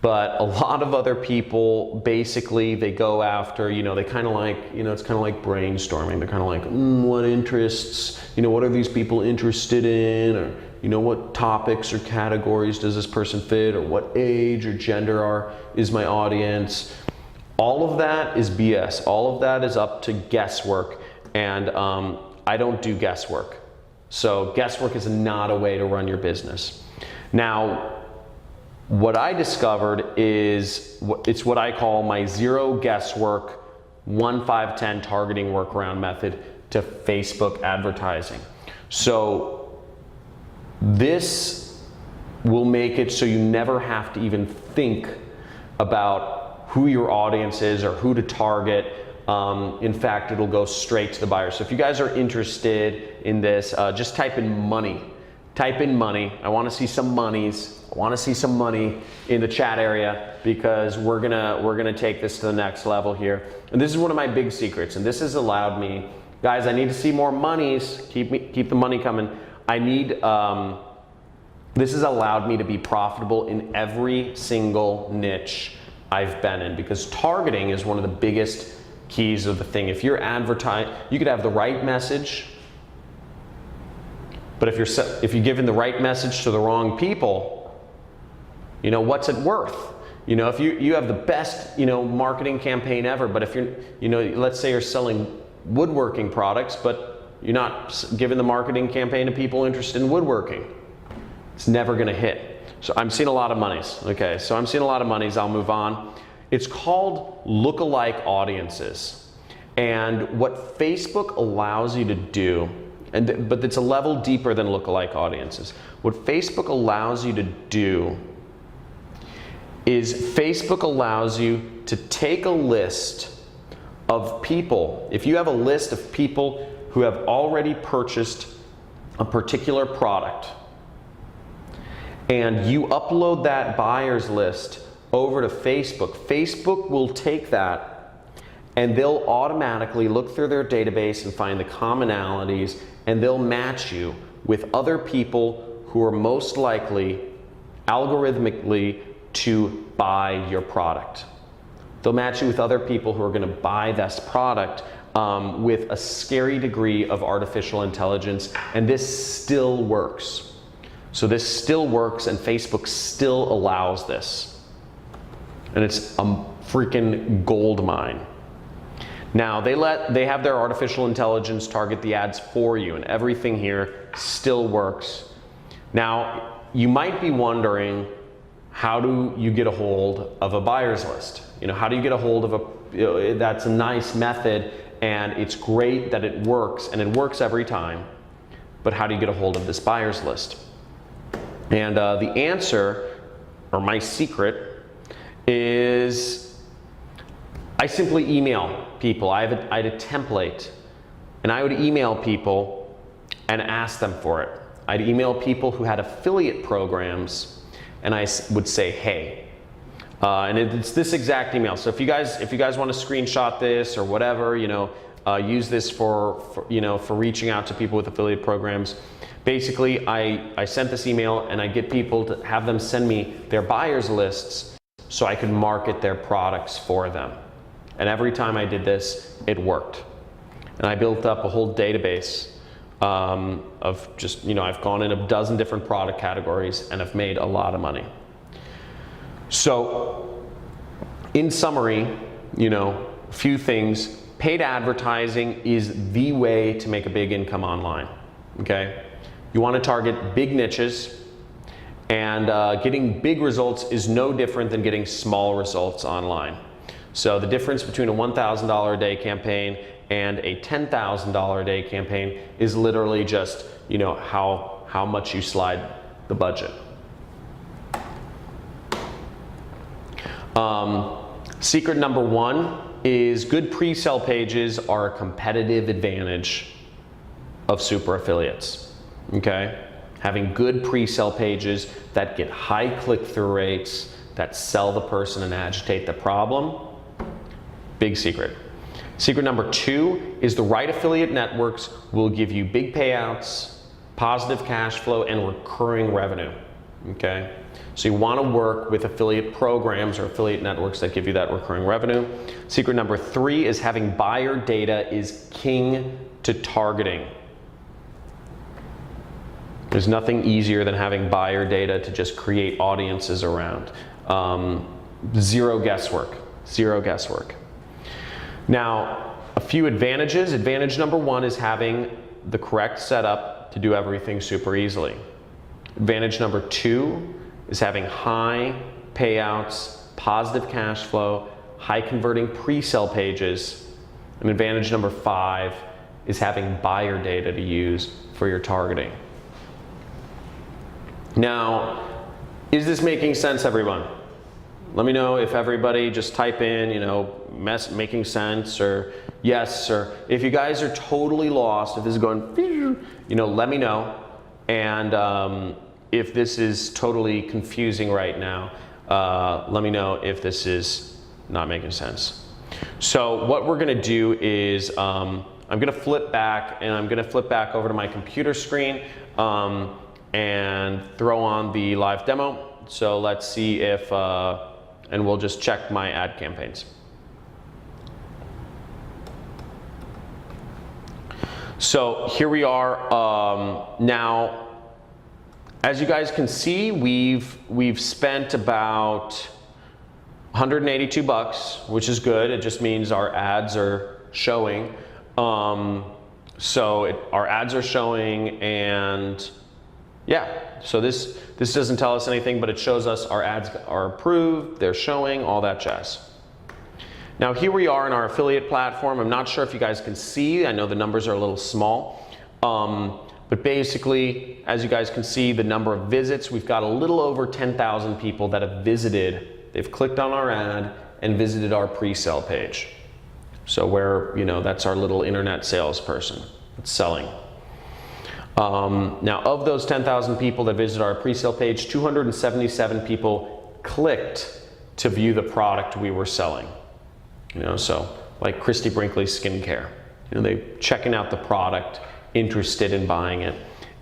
but a lot of other people, basically, they go after, you know, they kind of like, you know, it's kind of like brainstorming. They're kind of like, what interests, you know, what are these people interested in? Or, you know, what topics or categories does this person fit? Or what age or gender is my audience? All of that is BS. All of that is up to guesswork. And I don't do guesswork. So guesswork is not a way to run your business. Now, what I discovered is, it's what I call my zero guesswork 1-5-10 targeting workaround method to Facebook advertising. So this will make it so you never have to even think about who your audience is or who to target. In fact, it'll go straight to the buyer. So if you guys are interested in this, just type in money type in money. I want to see some monies. I want to see some money in the chat area, because we're gonna take this to the next level here. And this is one of my big secrets, and this has allowed me, guys, I need to see more monies. Keep the money coming. I need, this has allowed me to be profitable in every single niche I've been in, because targeting is one of the biggest keys of the thing. If you're advertising, you could have the right message, but if you're giving the right message to the wrong people, you know, what's it worth? You know, if you have the best, you know, marketing campaign ever, but if you're, you know, let's say you're selling woodworking products, but you're not giving the marketing campaign to people interested in woodworking, it's never gonna hit. So I'm seeing a lot of monies. Okay, so I'm seeing a lot of monies. I'll move on. It's called lookalike audiences. And what Facebook allows you to do, but it's a level deeper than lookalike audiences. What Facebook allows you to do is Facebook allows you to take a list of people. If you have a list of people who have already purchased a particular product, and you upload that buyer's list over to Facebook, Facebook will take that and they'll automatically look through their database and find the commonalities, and they'll match you with other people who are most likely algorithmically to buy your product. They'll match you with other people who are going to buy this product with a scary degree of artificial intelligence, and this still works. So this still works, and Facebook still allows this. And it's a freaking gold mine. Now, they have their artificial intelligence target the ads for you, and everything here still works. Now, you might be wondering, how do you get a hold of a buyer's list? You know, how do you get a hold of that's a nice method, and it's great that it works, and it works every time, but how do you get a hold of this buyer's list? And the answer, or my secret, is I simply email people. I had a template, and I would email people and ask them for it. I'd email people who had affiliate programs, and I would say, hey, and it's this exact email. So if you guys want to screenshot this or whatever, you know, use this for reaching out to people with affiliate programs. Basically, I sent this email, and I get people to have them send me their buyers lists so I could market their products for them. And every time I did this, it worked. And I built up a whole database of just, you know, I've gone in a dozen different product categories, and I've made a lot of money. So, in summary, you know, a few things. Paid advertising is the way to make a big income online, okay? You want to target big niches, and getting big results is no different than getting small results online. So the difference between a $1,000 a day campaign and a $10,000 a day campaign is literally just, you know, how much you slide the budget. Secret number one is good pre-sale pages are a competitive advantage of super affiliates. Okay, having good pre-sale pages that get high click-through rates, that sell the person and agitate the problem, big secret. Secret number two is the right affiliate networks will give you big payouts, positive cash flow, and recurring revenue. Okay, so you want to work with affiliate programs or affiliate networks that give you that recurring revenue. Secret number three is having buyer data is king to targeting. There's nothing easier than having buyer data to just create audiences around. Zero guesswork, zero guesswork. Now, a few advantages. Advantage number one is having the correct setup to do everything super easily. Advantage number two is having high payouts, positive cash flow, high converting pre-sale pages. And advantage number five is having buyer data to use for your targeting. Now, is this making sense, everyone? Let me know if everybody just type in, you know, making sense, or yes, or if you guys are totally lost, if this is going, you know, let me know. And if this is totally confusing right now, let me know if this is not making sense. So what we're gonna do is I'm gonna flip back, and I'm gonna flip back over to my computer screen and throw on the live demo. So let's see if, and we'll just check my ad campaigns. So here we are. Now, as you guys can see, we've spent about 182 bucks, which is good. It just means our ads are showing. Our ads are showing, and yeah. So this doesn't tell us anything, but it shows us our ads are approved, they're showing, all that jazz. Now here we are in our affiliate platform. I'm not sure if you guys can see. I know the numbers are a little small. But basically, as you guys can see, the number of visits, we've got a little over 10,000 people that have visited. They've clicked on our ad and visited our pre-sale page. So where, that's our little internet salesperson that's selling. Now, of those 10,000 people that visited our pre-sale page, 277 people clicked to view the product we were selling. So like Christy Brinkley Skincare, they checking out the product, interested in buying it.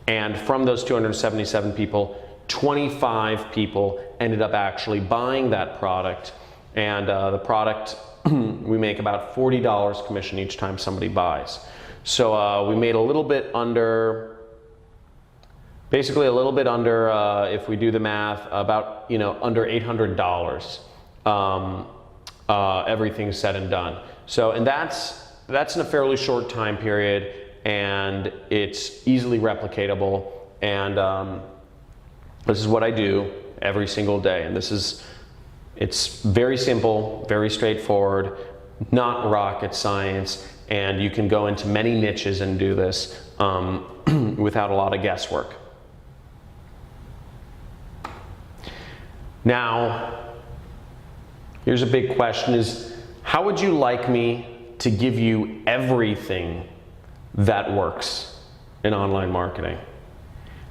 And from those 277 people, 25 people ended up actually buying that product. And the product, we make about $40 commission each time somebody buys. So we made a little bit under, basically a little bit under, if we do the math, about under $800. Everything's said and done. So, and that's in a fairly short time period, and it's easily replicatable. And this is what I do every single day. And it's very simple, very straightforward, not rocket science, and you can go into many niches and do this without a lot of guesswork. Now, here's a big question is, how would you like me to give you everything that works in online marketing?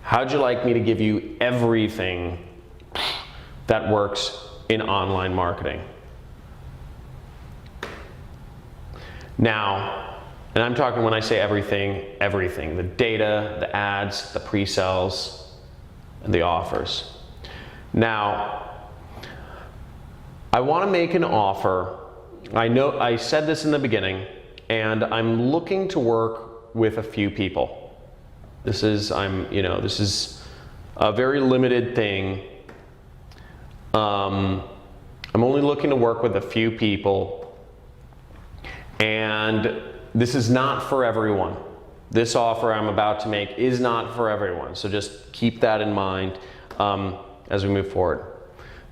How'd you like me to give you everything that works in online marketing? Now, and I'm talking, when I say everything, everything. The data, the ads, the pre-sales, and the offers. Now, I want to make an offer. I know I said this in the beginning, and I'm looking to work with a few people. This is a very limited thing. I'm only looking to work with a few people, and this is not for everyone. This offer I'm about to make is not for everyone, so just keep that in mind as we move forward.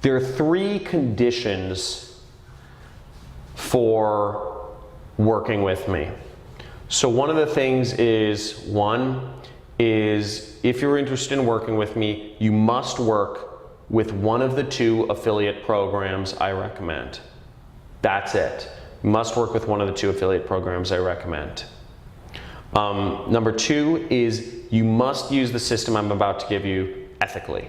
There are 3 conditions for working with me. So one of the things is, if you're interested in working with me, you must work with one of the 2 affiliate programs I recommend. That's it. You must work with one of the 2 affiliate programs I recommend. Number 2 is you must use the system I'm about to give you ethically.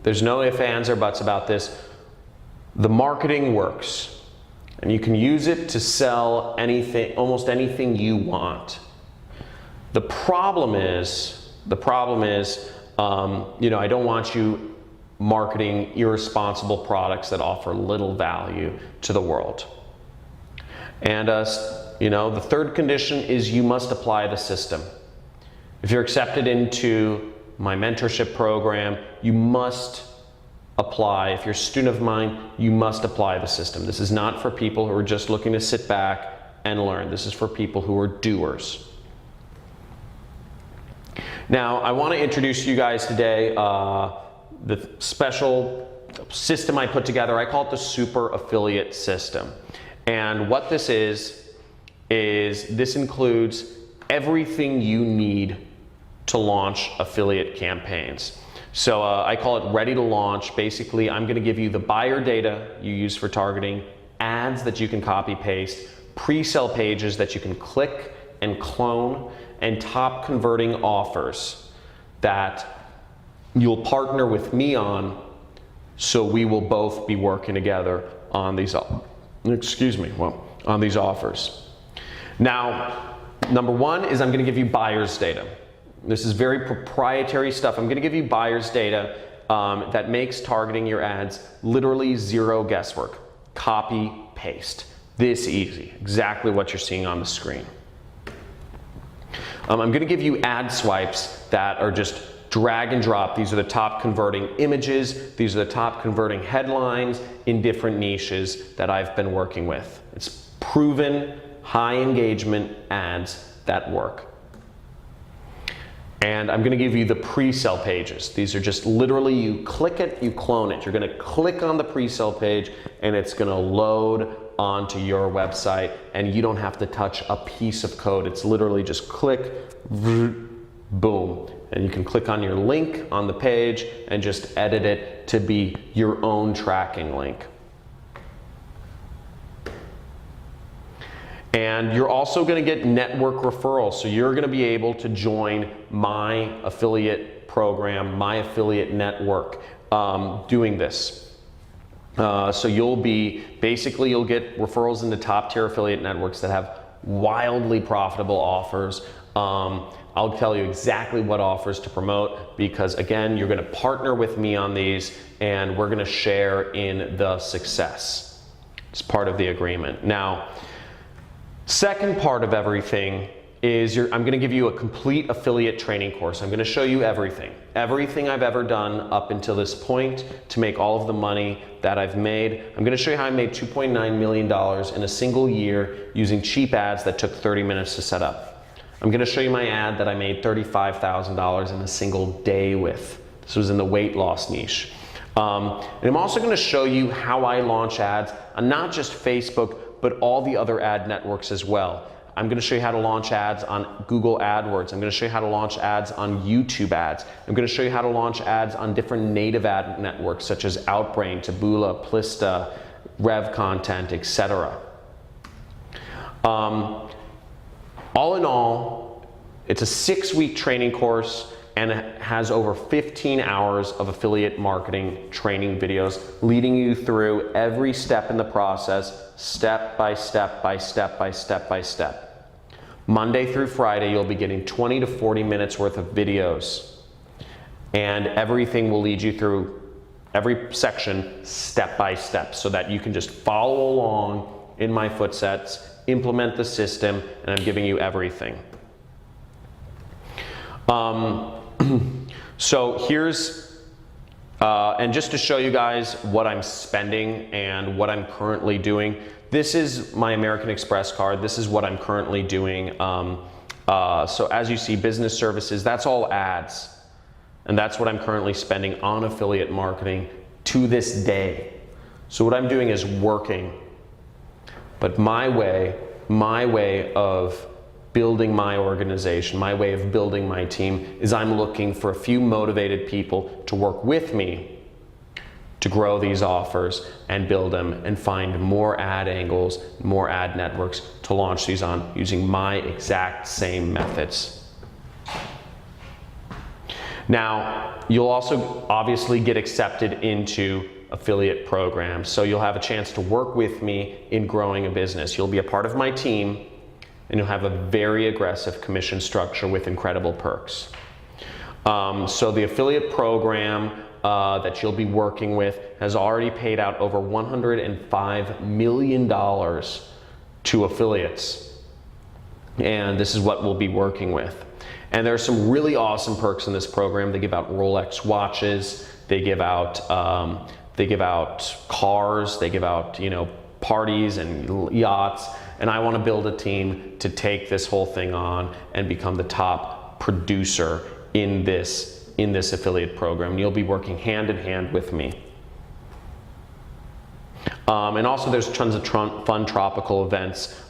There's no ifs, ands, or buts about this. The marketing works, and you can use it to sell anything, almost anything you want. The problem is, I don't want you marketing irresponsible products that offer little value to the world. And the third condition is you must apply the system. If you're accepted into my mentorship program, you must apply. If you're a student of mine, you must apply the system. This is not for people who are just looking to sit back and learn. This is for people who are doers. Now, I want to introduce you guys today the special system I put together. I call it the Super Affiliate System. And what this is this includes everything you need to launch affiliate campaigns. So I call it ready to launch. Basically, I'm going to give you the buyer data you use for targeting, ads that you can copy paste, pre-sale pages that you can click and clone and top converting offers that you'll partner with me on, so we will both be working together on these, on these offers. Now, number one is I'm going to give you buyer's data. This is very proprietary stuff. I'm going to give you buyer's data that makes targeting your ads literally zero guesswork. Copy, paste. This easy. Exactly what you're seeing on the screen. I'm going to give you ad swipes that are just drag and drop. These are the top converting images. These are the top converting headlines in different niches that I've been working with. It's proven high engagement ads that work. And I'm going to give you the pre-sale pages. These are just literally, you click it, you clone it. You're going to click on the pre-sale page and it's going to load onto your website, and you don't have to touch a piece of code. It's literally just click, boom. And you can click on your link on the page and just edit it to be your own tracking link. And you're also going to get network referrals. So you're going to be able to join my affiliate program, my affiliate network, doing this. So you'll get referrals into top tier affiliate networks that have wildly profitable offers. I'll tell you exactly what offers to promote, because again, you're going to partner with me on these and we're going to share in the success. It's part of the agreement. Now, second part of everything is I'm going to give you a complete affiliate training course. I'm going to show you everything I've ever done up until this point to make all of the money that I've made. I'm going to show you how I made $2.9 million in a single year using cheap ads that took 30 minutes to set up. I'm going to show you my ad that I made $35,000 in a single day with. This was in the weight loss niche. And I'm also going to show you how I launch ads on not just Facebook, but all the other ad networks as well. I'm going to show you how to launch ads on Google AdWords. I'm going to show you how to launch ads on YouTube ads. I'm going to show you how to launch ads on different native ad networks such as Outbrain, Taboola, Plista, Rev Content, etc. All in all, it's a 6-week training course, and it has over 15 hours of affiliate marketing training videos leading you through every step in the process, step by step by step by step by step. Monday through Friday, you'll be getting 20 to 40 minutes worth of videos, and everything will lead you through every section step by step so that you can just follow along in my footsteps, implement the system, and I'm giving you everything. So here's, and just to show you guys what I'm spending and what I'm currently doing, this is my American Express card. This is what I'm currently doing. So as you see, business services, that's all ads. And that's what I'm currently spending on affiliate marketing to this day. So what I'm doing is working. But my way of building my organization, my way of building my team, is I'm looking for a few motivated people to work with me to grow these offers and build them and find more ad angles, more ad networks to launch these on using my exact same methods. Now, you'll also obviously get accepted into affiliate programs, so you'll have a chance to work with me in growing a business. You'll be a part of my team, and you'll have a very aggressive commission structure with incredible perks. So the affiliate program that you'll be working with has already paid out over $105 million to affiliates. And this is what we'll be working with. And there are some really awesome perks in this program. They give out Rolex watches, they give out cars, they give out, parties and yachts. And I want to build a team to take this whole thing on and become the top producer in this affiliate program. You'll be working hand in hand with me. And also there's tons of fun tropical events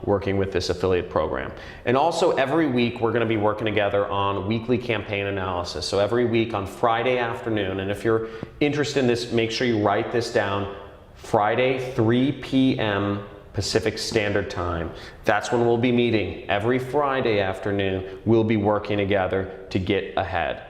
working with this affiliate program. And also every week we're going to be working together on weekly campaign analysis. So every week on Friday afternoon, and if you're interested in this, make sure you write this down, Friday 3 p.m. Pacific Standard Time. That's when we'll be meeting. Every Friday afternoon, we'll be working together to get ahead.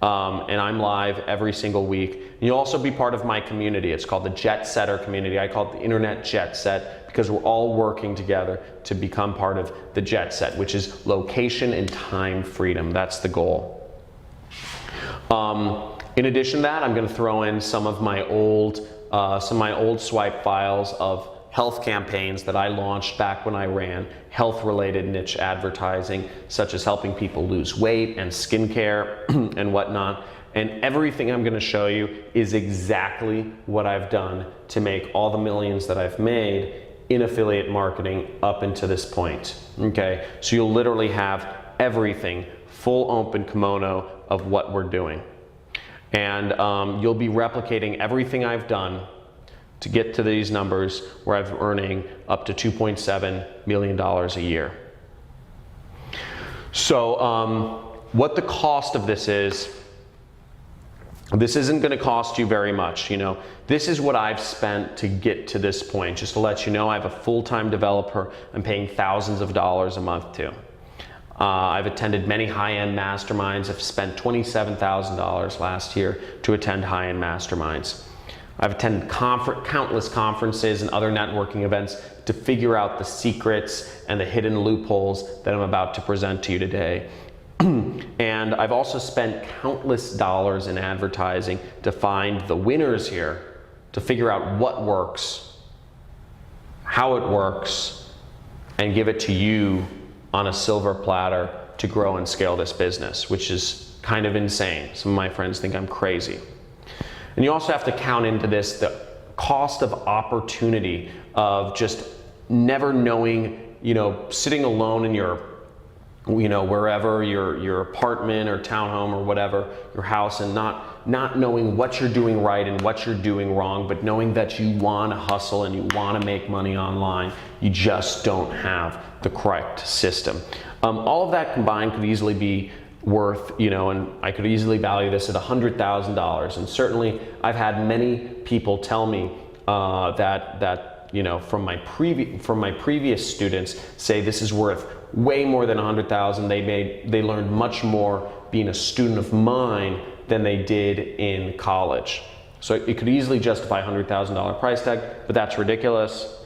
And I'm live every single week. And you'll also be part of my community. It's called the Jet Setter community. I call it the Internet Jet Set because we're all working together to become part of the Jet Set, which is location and time freedom. That's the goal. In addition to that, I'm going to throw in some of my old swipe files of health campaigns that I launched back when I ran health-related niche advertising, such as helping people lose weight and skincare and whatnot. And everything I'm going to show you is exactly what I've done to make all the millions that I've made in affiliate marketing up until this point. Okay, so you'll literally have everything, full open kimono of what we're doing. And you'll be replicating everything I've done to get to these numbers where I'm earning up to $2.7 million a year. So what the cost of this isn't going to cost you very much. You know, this is what I've spent to get to this point. Just to let you know, I have a full-time developer I'm paying thousands of dollars a month to. I've attended many high-end masterminds. I've spent $27,000 last year to attend high-end masterminds. I've attended countless conferences and other networking events to figure out the secrets and the hidden loopholes that I'm about to present to you today. And I've also spent countless dollars in advertising to find the winners here, to figure out what works, how it works, and give it to you on a silver platter to grow and scale this business, which is kind of insane. Some of my friends think I'm crazy. And you also have to count into this the cost of opportunity of just never knowing, you know, sitting alone in your, you know, wherever, your apartment or townhome or whatever, your house, and not knowing what you're doing right and what you're doing wrong, but knowing that you want to hustle and you want to make money online. You just don't have the correct system. All of that combined could easily be worth, you know, and I could easily value this at $100,000. And certainly I've had many people tell me that you know, from my previous students say this is worth way more than $100,000. They learned much more being a student of mine than they did in college. So it could easily justify a $100,000 price tag, but that's ridiculous.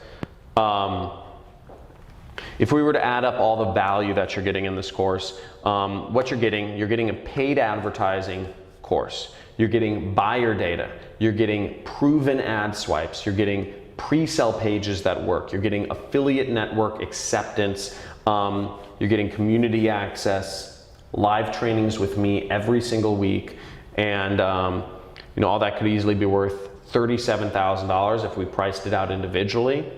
If we were to add up all the value that you're getting in this course, what you're getting a paid advertising course. You're getting buyer data. You're getting proven ad swipes. You're getting pre-sell pages that work. You're getting affiliate network acceptance. You're getting community access, live trainings with me every single week, and you know, all that could easily be worth $37,000 if we priced it out individually.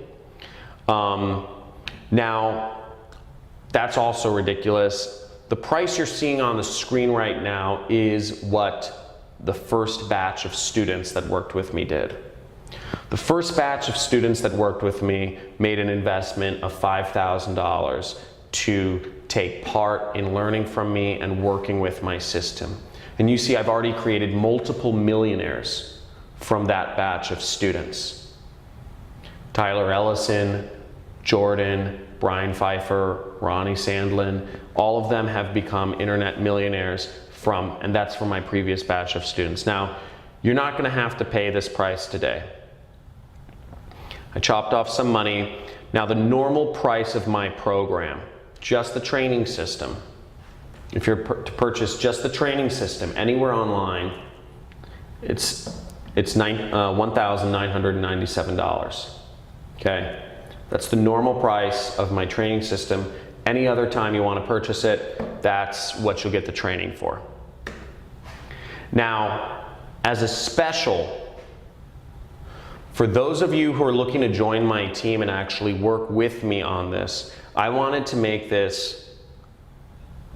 Now, that's also ridiculous. The price you're seeing on the screen right now is what the first batch of students that worked with me did. The first batch of students that worked with me made an investment of $5,000 to take part in learning from me and working with my system. And you see, I've already created multiple millionaires from that batch of students. Tyler Ellison, Jordan, Brian Pfeiffer, Ronnie Sandlin, all of them have become internet millionaires and that's from my previous batch of students. Now, you're not going to have to pay this price today. I chopped off some money. Now, the normal price of my program, just the training system, if you're to purchase just the training system anywhere online, it's $1,997. Okay, that's the normal price of my training system. Any other time you want to purchase it, that's what you'll get the training for. Now, as a special, for those of you who are looking to join my team and actually work with me on this, I wanted to make this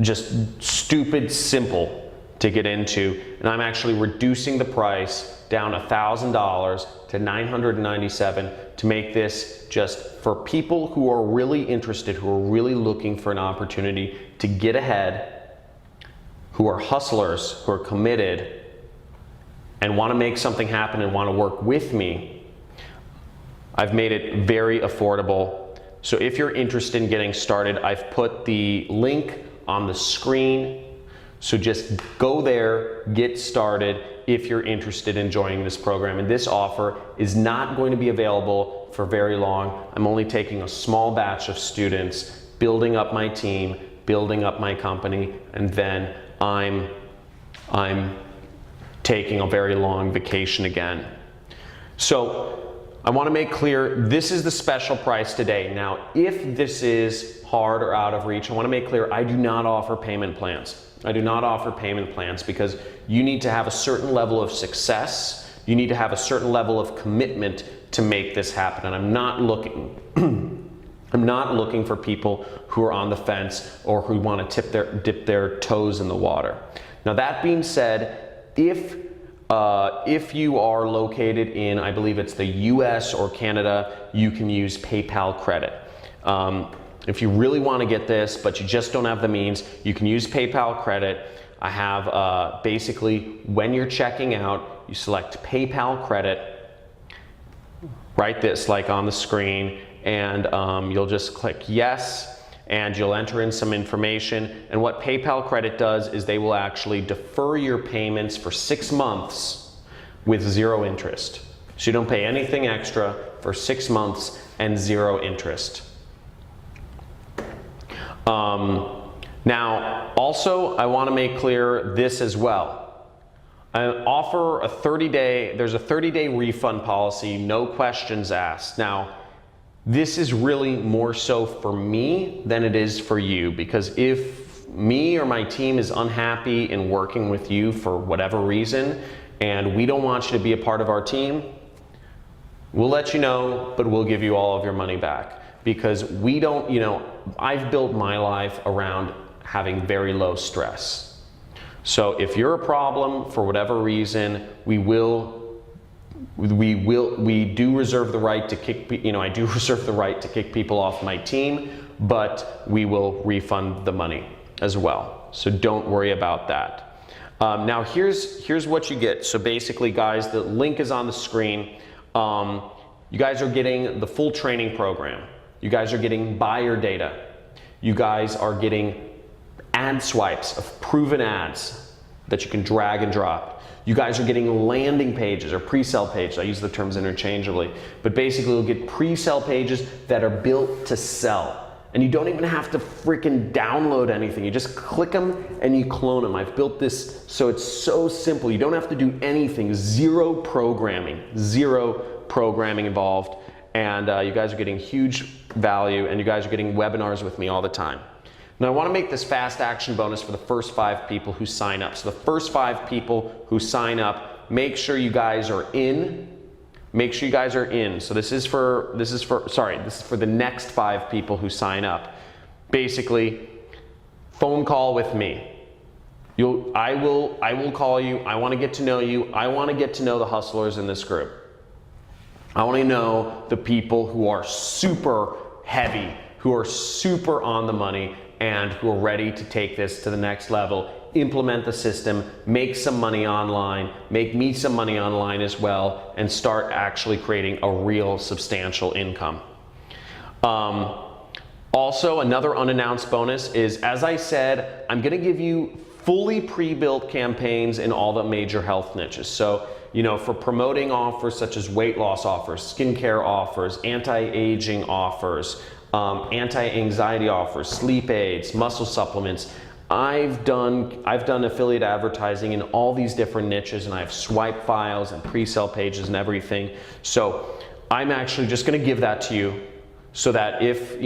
just stupid simple to get into, and I'm actually reducing the price down $1,000 to $997 to make this just for people who are really interested, who are really looking for an opportunity to get ahead, who are hustlers, who are committed, and want to make something happen and want to work with me. I've made it very affordable. So if you're interested in getting started, I've put the link on the screen. So just go there, get started if you're interested in joining this program. And this offer is not going to be available for very long. I'm only taking a small batch of students, building up my team, building up my company, and then I'm taking a very long vacation again. So I want to make clear, this is the special price today. Now, if this is hard or out of reach, I want to make clear, I do not offer payment plans. I do not offer payment plans because you need to have a certain level of success. You need to have a certain level of commitment to make this happen. And I'm not looking, I'm not looking for people who are on the fence or who want to dip their toes in the water. Now, that being said, if you are located in, I believe it's the US or Canada, you can use PayPal credit. If you really want to get this, but you just don't have the means, you can use PayPal credit. I have basically, when you're checking out, you select PayPal credit, write this like on the screen, and you'll just click yes, and you'll enter in some information. And what PayPal credit does is they will actually defer your payments for 6 months with 0 interest. So you don't pay anything extra for 6 months and 0 interest. Now, also, I want to make clear this as well. I offer a 30-day, there's a 30-day refund policy, no questions asked. Now, this is really more so for me than it is for you, because if me or my team is unhappy in working with you for whatever reason, and we don't want you to be a part of our team, we'll let you know, but we'll give you all of your money back. Because we don't, I've built my life around having very low stress. So if you're a problem for whatever reason, we do reserve the right to kick, I do reserve the right to kick people off my team, but we will refund the money as well. So don't worry about that. Now here's what you get. So basically, guys, the link is on the screen. You guys are getting the full training program. You guys are getting buyer data. You guys are getting ad swipes of proven ads that you can drag and drop. You guys are getting landing pages or pre-sale pages. I use the terms interchangeably, but basically you'll get pre-sale pages that are built to sell. And you don't even have to freaking download anything. You just click them and you clone them. I've built this so it's so simple. You don't have to do anything. Zero programming involved. And you guys are getting huge value, and you guys are getting webinars with me all the time. Now I want to make this fast action bonus for the first 5 people who sign up. So the first 5 people who sign up, make sure you guys are in. Make sure you guys are in. So this is for the next 5 people who sign up. Basically, phone call with me. I will call you. I want to get to know you. I want to get to know the hustlers in this group. I want to know the people who are super heavy, who are super on the money, and who are ready to take this to the next level, implement the system, make some money online, make me some money online as well, and start actually creating a real substantial income. Also, another unannounced bonus is, as I said, I'm going to give you fully pre-built campaigns in all the major health niches. So, for promoting offers such as weight loss offers, skincare offers, anti-aging offers, anti-anxiety offers, sleep aids, muscle supplements. I've done affiliate advertising in all these different niches, and I have swipe files and pre-sale pages and everything. So I'm actually just going to give that to you, so that if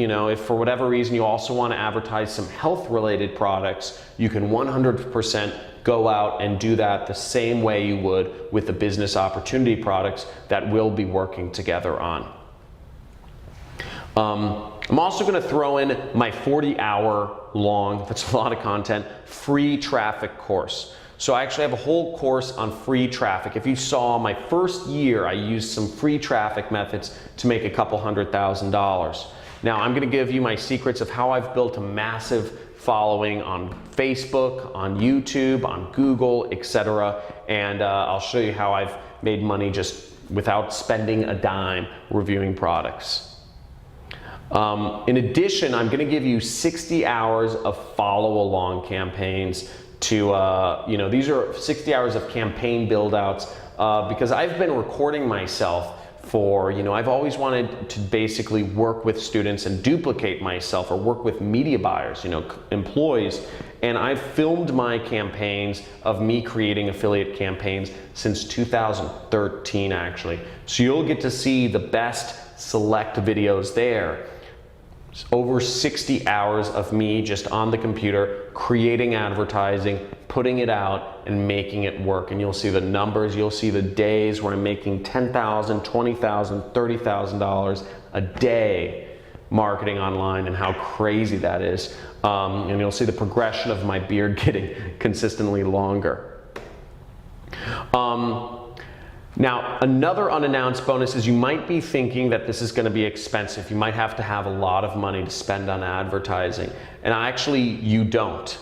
for whatever reason you also want to advertise some health-related products, you can 100% go out and do that the same way you would with the business opportunity products that we'll be working together on. I'm also going to throw in my 40-hour long, that's a lot of content, free traffic course. So I actually have a whole course on free traffic. If you saw my first year, I used some free traffic methods to make a couple $100,000. Now I'm going to give you my secrets of how I've built a massive following on Facebook, on YouTube, on Google, etc. And I'll show you how I've made money just without spending a dime reviewing products. In addition, I'm going to give you 60 hours of follow-along campaigns to, these are 60 hours of campaign build-outs because I've been recording myself for, I've always wanted to basically work with students and duplicate myself or work with media buyers, employees. And I've filmed my campaigns of me creating affiliate campaigns since 2013, actually. So you'll get to see the best select videos there. It's over 60 hours of me just on the computer, creating advertising, putting it out, and making it work. And you'll see the numbers, you'll see the days where I'm making $10,000, $20,000, $30,000 a day marketing online and how crazy that is. And you'll see the progression of my beard getting consistently longer. Now, another unannounced bonus is you might be thinking that this is going to be expensive. You might have to have a lot of money to spend on advertising. And actually, you don't.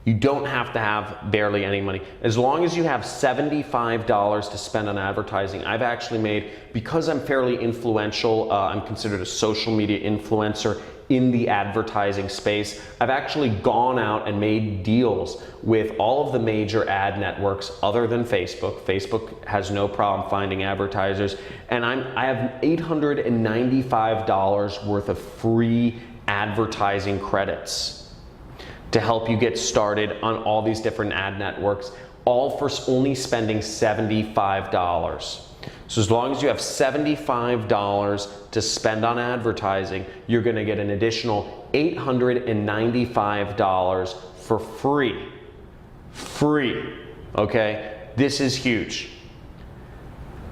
You don't have to have barely any money. As long as you have $75 to spend on advertising, I've actually made, because I'm fairly influential, I'm considered a social media influencer in the advertising space. I've actually gone out and made deals with all of the major ad networks other than Facebook. Facebook has no problem finding advertisers. And I have $895 worth of free advertising credits to help you get started on all these different ad networks, all for only spending $75. So as long as you have $75 to spend on advertising, you're gonna get an additional $895 for free. Free, okay? This is huge.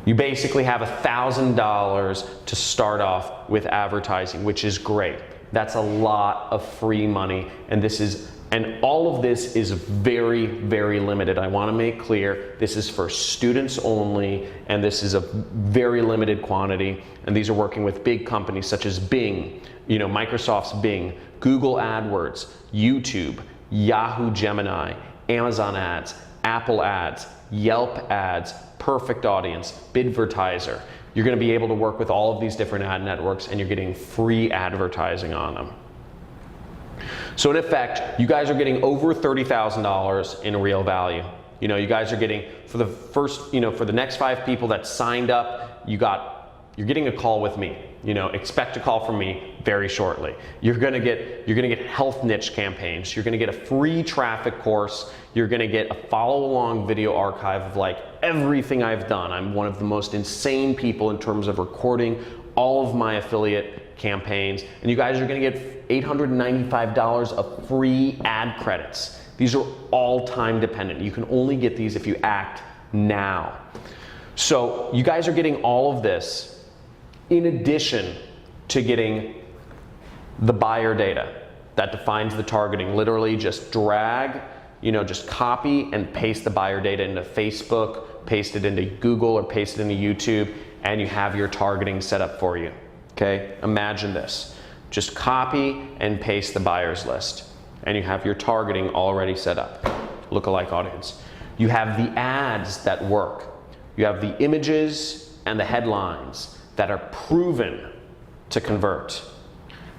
You basically have $1,000 to start off with advertising, which is great. That's a lot of free money, and all of this is very, very limited. I want to make clear this is for students only, and this is a very limited quantity. And these are working with big companies such as Bing, Microsoft's Bing, Google AdWords, YouTube, Yahoo Gemini, Amazon Ads, Apple Ads, Yelp Ads, Perfect Audience, Bidvertiser. You're going to be able to work with all of these different ad networks, and you're getting free advertising on them. So in effect, you guys are getting over $30,000 in real value. You guys are getting, for the first, for the next 5 people that signed up, you're getting a call with me. Expect a call from me very shortly. You're gonna get health niche campaigns. You're gonna get a free traffic course. You're gonna get a follow-along video archive of like everything I've done. I'm one of the most insane people in terms of recording all of my affiliate campaigns, and you guys are gonna get $895 of free ad credits. These are all time dependent. You can only get these if you act now. So you guys are getting all of this in addition to getting the buyer data that defines the targeting. Literally just drag, just copy and paste the buyer data into Facebook, paste it into Google, or paste it into YouTube, and you have your targeting set up for you. Okay, imagine this. Just copy and paste the buyers list, and you have your targeting already set up. Lookalike audience. You have the ads that work. You have the images and the headlines that are proven to convert.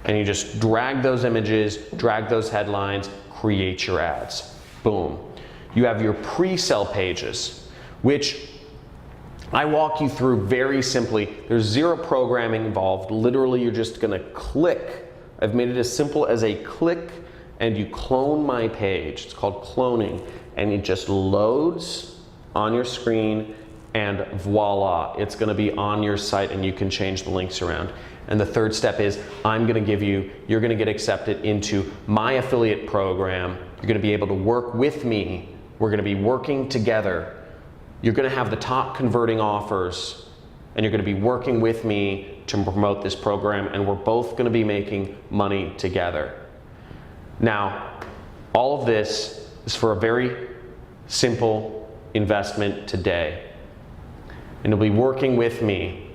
And you just drag those images, drag those headlines, create your ads. Boom. You have your pre-sale pages, which I walk you through very simply. There's zero programming involved. Literally, you're just gonna click. I've made it as simple as a click, and you clone my page. It's called cloning, and it just loads on your screen, and voila, it's gonna be on your site, and you can change the links around. And the third step is you're gonna get accepted into my affiliate program. You're gonna be able to work with me. We're gonna be working together. You're gonna have the top converting offers, and you're gonna be working with me to promote this program, and we're both gonna be making money together. Now, all of this is for a very simple investment today. And you'll be working with me.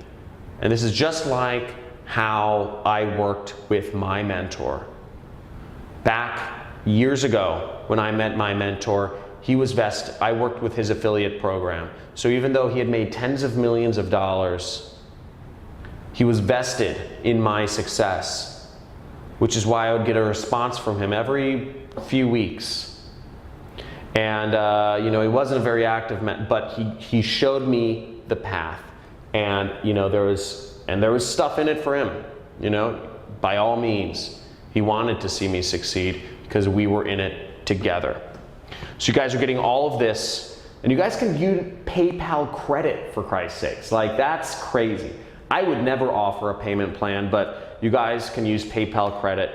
And this is just like how I worked with my mentor. Back years ago, when I met my mentor, I worked with his affiliate program. So even though he had made tens of millions of dollars, he was vested in my success, which is why I would get a response from him every few weeks. And you know, he wasn't a very active man, but he showed me the path. And you know, there was stuff in it for him. You know, by all means, he wanted to see me succeed because we were in it together. So you guys are getting all of this, and you guys can use PayPal credit, for Christ's sakes. Like, that's crazy. I would never offer a payment plan, but you guys can use PayPal credit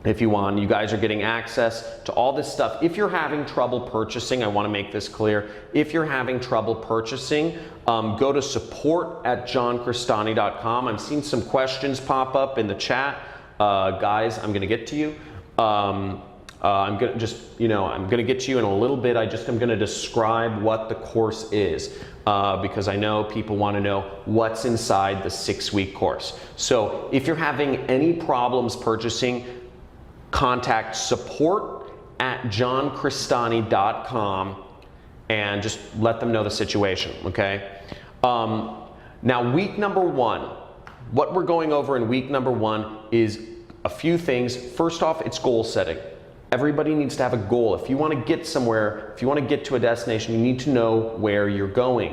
if you want. You guys are getting access to all this stuff. If you're having trouble purchasing, I want to make this clear. If you're having trouble purchasing, go to support@johncristani.com. I'm seeing some questions pop up in the chat. Guys, I'm going to get to you. I'm gonna get to you in a little bit. I'm gonna describe what the course is because I know people want to know what's inside the 6-week course. So if you're having any problems purchasing, contact support@johncristani.com and just let them know the situation, okay? Now, week number 1, what we're going over in week number 1 is a few things. First off, it's goal setting. Everybody needs to have a goal. If you want to get somewhere, if you want to get to a destination, you need to know where you're going.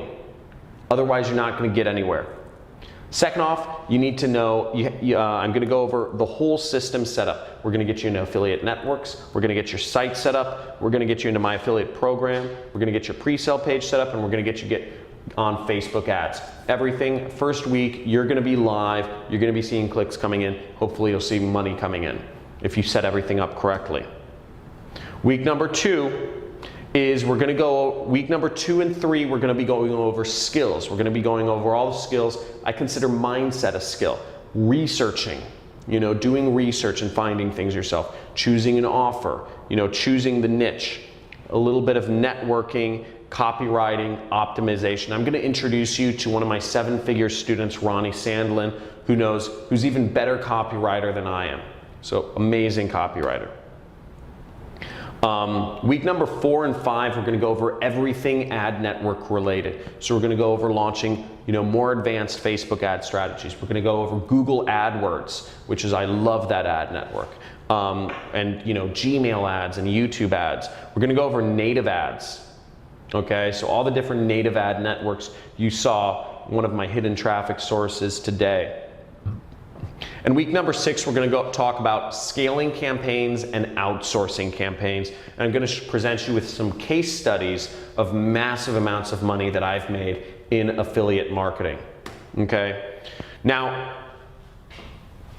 Otherwise, you're not going to get anywhere. Second off, you need to know, I'm going to go over the whole system setup. We're going to get you into affiliate networks. We're going to get your site set up. We're going to get you into my affiliate program. We're going to get your pre-sale page set up, and we're going to get you on Facebook ads. Everything, first week, you're going to be live. You're going to be seeing clicks coming in. Hopefully, you'll see money coming in if you set everything up correctly. Week number 2 is week number 2 and 3, we're going to be going over skills. We're going to be going over all the skills. I consider mindset a skill. Researching, you know, doing research and finding things yourself. Choosing an offer, you know, choosing the niche. A little bit of networking, copywriting, optimization. I'm going to introduce you to one of my 7-figure students, Ronnie Sandlin, who's even better copywriter than I am. So amazing copywriter. Week number 4 and 5, we're going to go over everything ad network related. So we're going to go over launching, you know, more advanced Facebook ad strategies. We're going to go over Google AdWords, which is, I love that ad network. And, you know, Gmail ads and YouTube ads. We're going to go over native ads. Okay, so all the different native ad networks. You saw one of my hidden traffic sources today. And week number 6, we're going to talk about scaling campaigns and outsourcing campaigns. And I'm going to present you with some case studies of massive amounts of money that I've made in affiliate marketing. Okay? Now,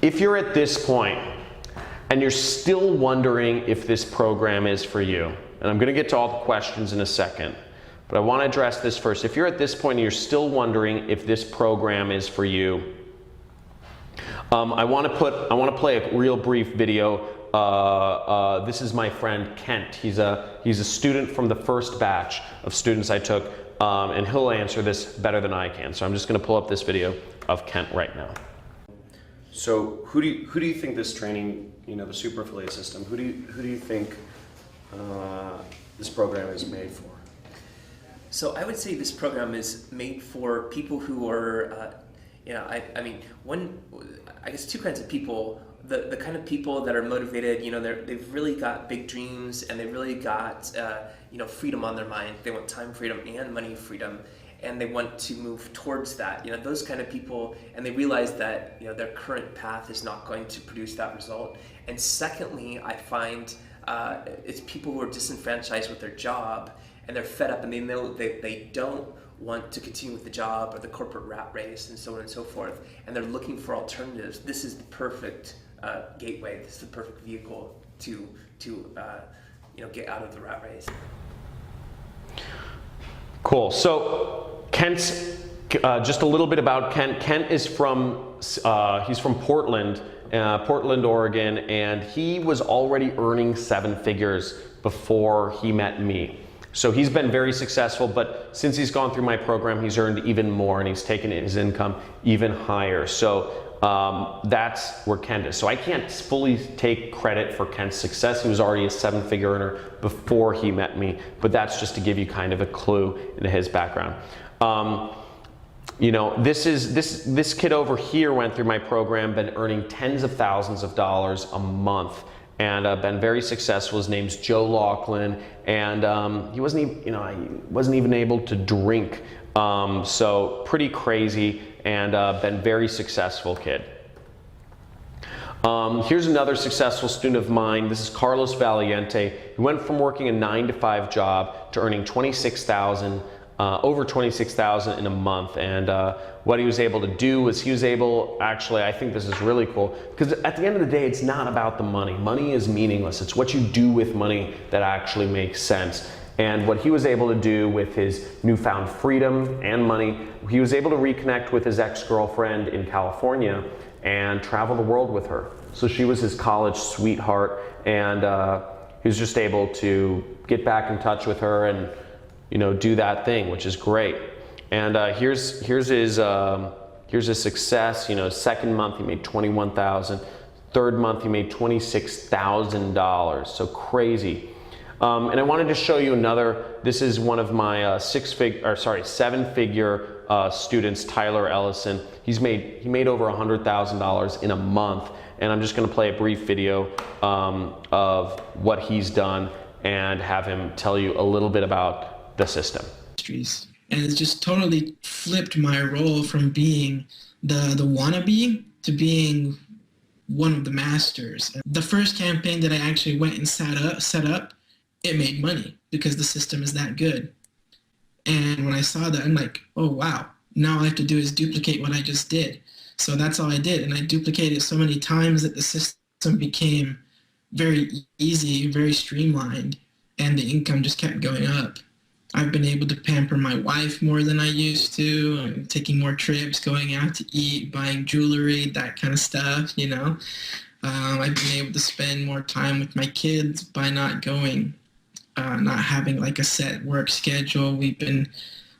if you're at this point and you're still wondering if this program is for you, and I'm going to get to all the questions in a second, but I want to address this first. If you're at this point and you're still wondering if this program is for you, I want to play a real brief video. This is my friend Kent. He's a student from the first batch of students I took, and he'll answer this better than I can. So I'm just going to pull up this video of Kent right now. So who do you think this training, you know, the super affiliate system, who do you think this program is made for? So I would say this program is made for people who are you know, I mean, I guess 2 kinds of people. The kind of people that are motivated, you know, they've really got big dreams and they've really got, you know, freedom on their mind. They want time freedom and money freedom, and they want to move towards that. You know, those kind of people, and they realize that, you know, their current path is not going to produce that result. And secondly, I find it's people who are disenfranchised with their job and they're fed up and they know they don't want to continue with the job or the corporate rat race and so on and so forth, and they're looking for alternatives. This is the perfect gateway. This is the perfect vehicle to you know, get out of the rat race. Cool. So Kent's just a little bit about Kent. Kent is from he's from Portland, Oregon, and he was already earning 7 figures before he met me. So he's been very successful, but since he's gone through my program, he's earned even more and he's taken his income even higher. So that's where Kent is. So I can't fully take credit for Kent's success. He was already a 7-figure earner before he met me, but that's just to give you kind of a clue into his background. You know, this kid over here went through my program, been earning tens of thousands of dollars a month, and been very successful. His name's Joe Laughlin, and he wasn't even able to drink. So pretty crazy, and been very successful kid. Here's another successful student of mine. This is Carlos Valiente. He went from working a 9-to-5 job to earning over 26,000 in a month, and what he was able to do was he was able, actually, I think this is really cool, because at the end of the day, it's not about the money. Money is meaningless. It's what you do with money that actually makes sense. And what he was able to do with his newfound freedom and money, he was able to reconnect with his ex-girlfriend in California and travel the world with her. So she was his college sweetheart, and he was just able to get back in touch with her and, you know, do that thing, which is great. And here's his success. You know, second month he made $21,000. Third month he made $26,000. So crazy. And I wanted to show you another. This is one of my 7-figure students, Tyler Ellison. He made over $100,000 in a month. And I'm just going to play a brief video of what he's done and have him tell you a little bit about the system. And it's just totally flipped my role from being the wannabe to being one of the masters. The first campaign that I actually went and set up, it made money because the system is that good. And when I saw that, I'm like, oh wow, now all I have to do is duplicate what I just did. So that's all I did, and I duplicated it so many times that the system became very easy, very streamlined, and the income just kept going up. I've been able to pamper my wife more than I used to. I'm taking more trips, going out to eat, buying jewelry, that kind of stuff, you know. I've been able to spend more time with my kids by not having like a set work schedule. We've been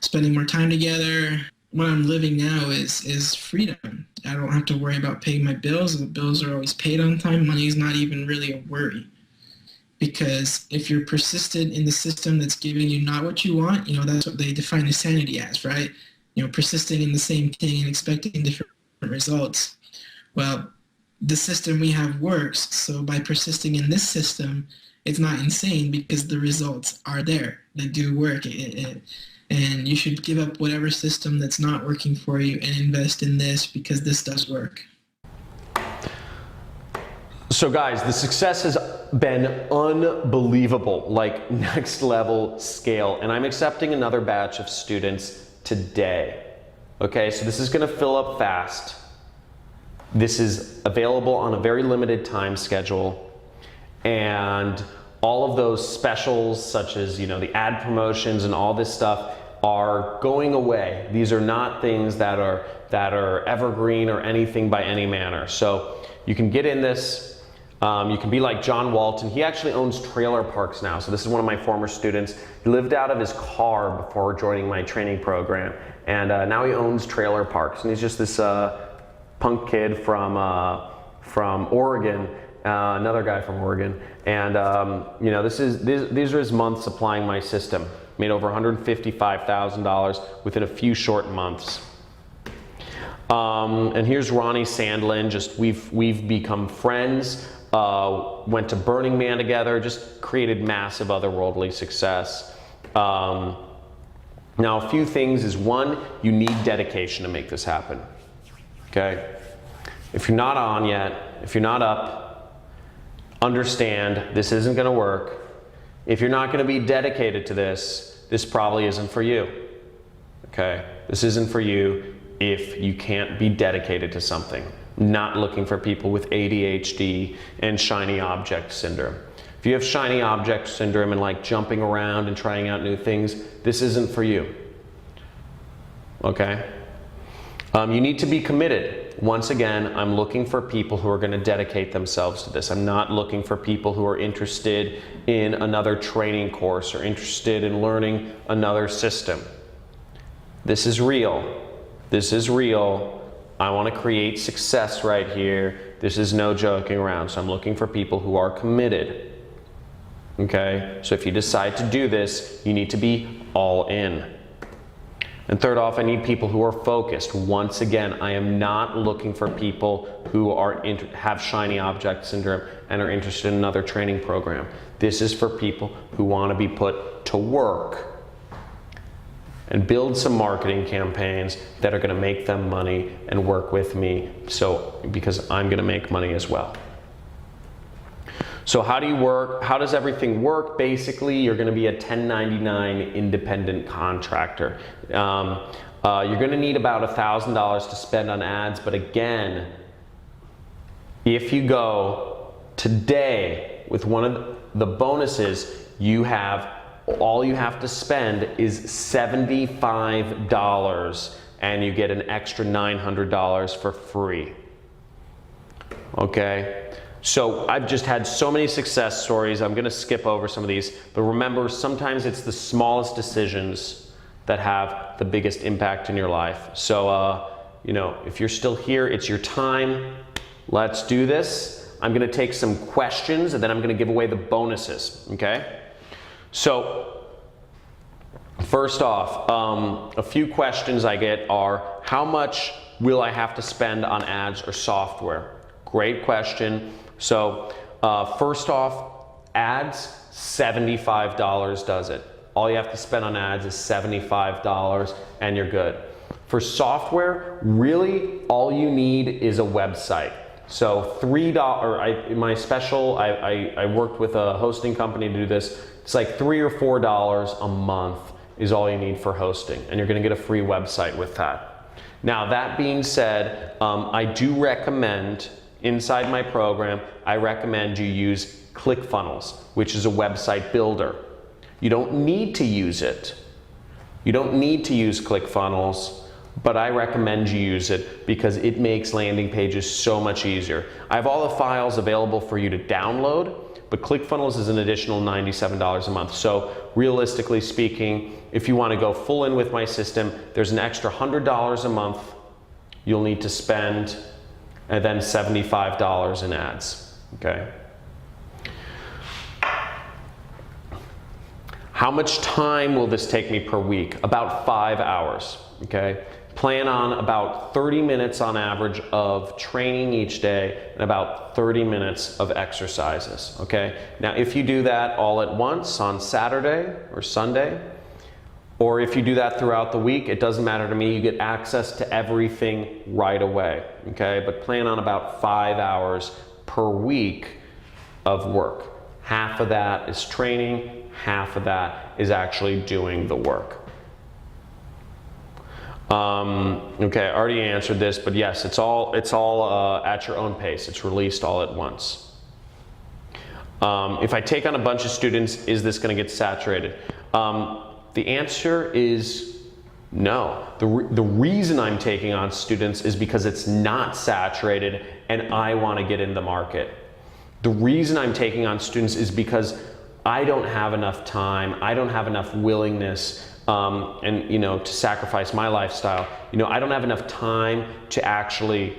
spending more time together. What I'm living now is freedom. I don't have to worry about paying my bills. The bills are always paid on time. Money is not even really a worry. Because if you're persistent in the system that's giving you not what you want, you know, that's what they define insanity as, right? You know, persisting in the same thing and expecting different results. Well, the system we have works, so by persisting in this system, it's not insane because the results are there. They do work. And you should give up whatever system that's not working for you and invest in this because this does work. So guys, the success has been unbelievable, like next level scale, and I'm accepting another batch of students today. Okay, so this is gonna fill up fast. This is available on a very limited time schedule, and all of those specials such as, you know, the ad promotions and all this stuff are going away. These are not things that are evergreen or anything by any manner. So you can get in this. You can be like John Walton. He actually owns trailer parks now. So this is one of my former students. He lived out of his car before joining my training program. And now he owns trailer parks. And he's just this punk kid from Oregon, another guy from Oregon. And you know, these are his months applying my system. Made over $155,000 within a few short months. And here's Ronnie Sandlin. Just we've become friends. Went to Burning Man together. Just created massive otherworldly success. Now, a few things is one, you need dedication to make this happen. Okay, if you're not on yet, if you're not up, understand this isn't going to work. If you're not going to be dedicated to this, this probably isn't for you. Okay, this isn't for you if you can't be dedicated to something. Not looking for people with ADHD and shiny object syndrome. If you have shiny object syndrome and like jumping around and trying out new things, this isn't for you. Okay? You need to be committed. Once again, I'm looking for people who are going to dedicate themselves to this. I'm not looking for people who are interested in another training course or interested in learning another system. This is real. This is real. I want to create success right here. This is no joking around. So I'm looking for people who are committed. Okay, so if you decide to do this, you need to be all in. And third off, I need people who are focused. Once again, I am not looking for people who have shiny object syndrome and are interested in another training program. This is for people who want to be put to work and build some marketing campaigns that are going to make them money and work with me, because I'm going to make money as well. So how do you work? How does everything work? Basically, you're going to be a 1099 independent contractor. You're going to need about $1,000 to spend on ads, but again, if you go today with one of the bonuses, all you have to spend is $75 and you get an extra $900 for free. Okay? So I've just had so many success stories. I'm going to skip over some of these, but remember, sometimes it's the smallest decisions that have the biggest impact in your life. So, if you're still here, it's your time. Let's do this. I'm going to take some questions and then I'm going to give away the bonuses. Okay? So, first off, a few questions I get are, how much will I have to spend on ads or software? Great question. So first off, ads, $75 does it. All you have to spend on ads is $75 and you're good. For software, really all you need is a website. So I worked with a hosting company to do this. It's like $3 or $4 a month is all you need for hosting, and you're going to get a free website with that. Now, that being said, I do recommend, inside my program, I recommend you use ClickFunnels, which is a website builder. You don't need to use it. You don't need to use ClickFunnels, but I recommend you use it because it makes landing pages so much easier. I have all the files available for you to download, but ClickFunnels is an additional $97 a month. So realistically speaking, if you want to go full in with my system, there's an extra $100 a month you'll need to spend, and then $75 in ads, okay? How much time will this take me per week? About 5 hours, okay? Plan on about 30 minutes on average of training each day and about 30 minutes of exercises, okay? Now, if you do that all at once on Saturday or Sunday, or if you do that throughout the week, it doesn't matter to me. You get access to everything right away, okay? But plan on about 5 hours per week of work. Half of that is training, half of that is actually doing the work. Okay, I already answered this, but yes, it's all at your own pace. It's released all at once. If I take on a bunch of students, is this going to get saturated? The answer is no. The reason I'm taking on students is because it's not saturated and I want to get in the market. The reason I'm taking on students is because I don't have enough time, I don't have enough willingness to sacrifice my lifestyle. I don't have enough time to actually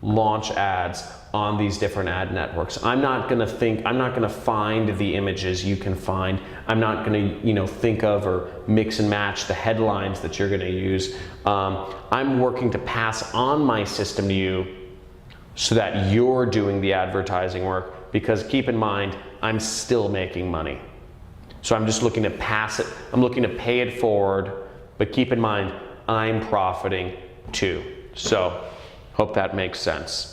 launch ads on these different ad networks. I'm not gonna find the images you can find. I'm not gonna, think of or mix and match the headlines that you're gonna use. I'm working to pass on my system to you so that you're doing the advertising work, because keep in mind, I'm still making money. So I'm just looking to pass it, I'm looking to pay it forward, but keep in mind, I'm profiting too. So, hope that makes sense.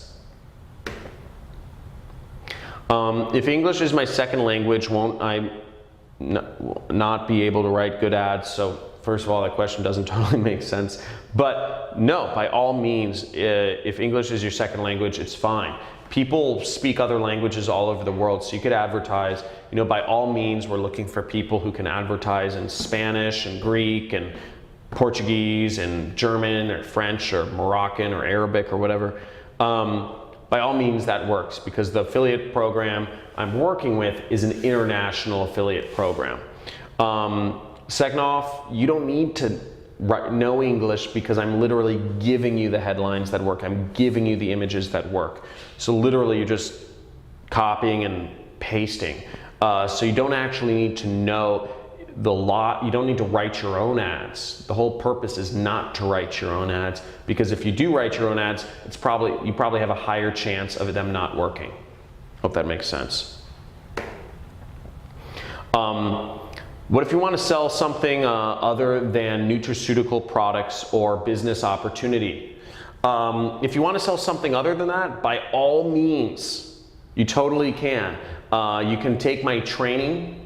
If English is my second language, won't I not be able to write good ads? So first of all, that question doesn't totally make sense. But no, by all means, if English is your second language, it's fine. People speak other languages all over the world, so you could advertise. By all means, we're looking for people who can advertise in Spanish and Greek and Portuguese and German or French or Moroccan or Arabic or whatever. By all means, that works, because the affiliate program I'm working with is an international affiliate program. Second off, you don't need to know English because I'm literally giving you the headlines that work. I'm giving you the images that work. So literally you're just copying and pasting. So you don't actually need to know you don't need to write your own ads. The whole purpose is not to write your own ads, because if you do write your own ads, you probably have a higher chance of them not working. Hope that makes sense. What if you want to sell something other than nutraceutical products or business opportunity? If you want to sell something other than that, by all means, you totally can. You can take my training,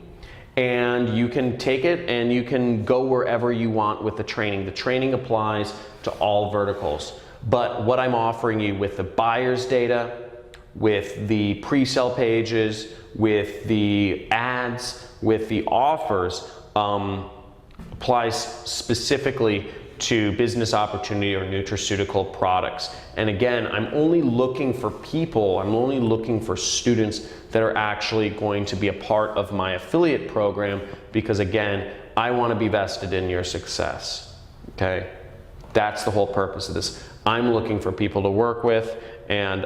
and you can take it and you can go wherever you want with the training. The training applies to all verticals. But what I'm offering you with the buyer's data, with the pre-sale pages, with the ads, with the offers, applies specifically to business opportunity or nutraceutical products. And again, I'm only looking for students that are actually going to be a part of my affiliate program, because again, I want to be vested in your success. Okay? That's the whole purpose of this. I'm looking for people to work with, and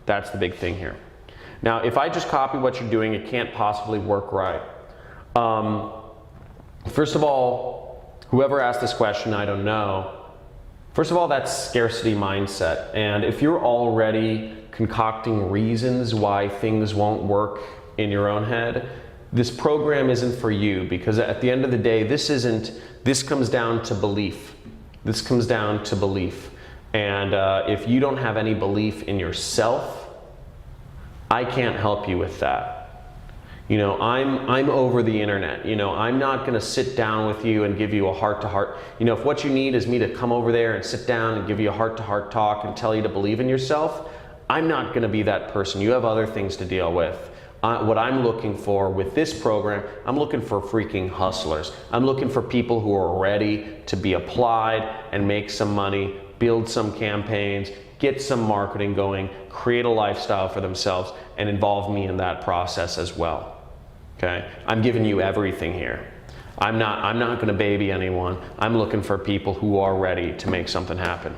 that's the big thing here. Now, if I just copy what you're doing, it can't possibly work right. First of all, whoever asked this question, I don't know. First of all, that's scarcity mindset. And if you're already concocting reasons why things won't work in your own head, this program isn't for you, because at the end of the day, this comes down to belief. This comes down to belief. And if you don't have any belief in yourself, I can't help you with that. You know, I'm over the internet. You know, I'm not going to sit down with you and give you a heart-to-heart. You know, if what you need is me to come over there and sit down and give you a heart-to-heart talk and tell you to believe in yourself, I'm not going to be that person. You have other things to deal with. What I'm looking for with this program, I'm looking for freaking hustlers. I'm looking for people who are ready to be applied and make some money, build some campaigns, get some marketing going, create a lifestyle for themselves, and involve me in that process as well. Okay? I'm giving you everything here. I'm not going to baby anyone. I'm looking for people who are ready to make something happen.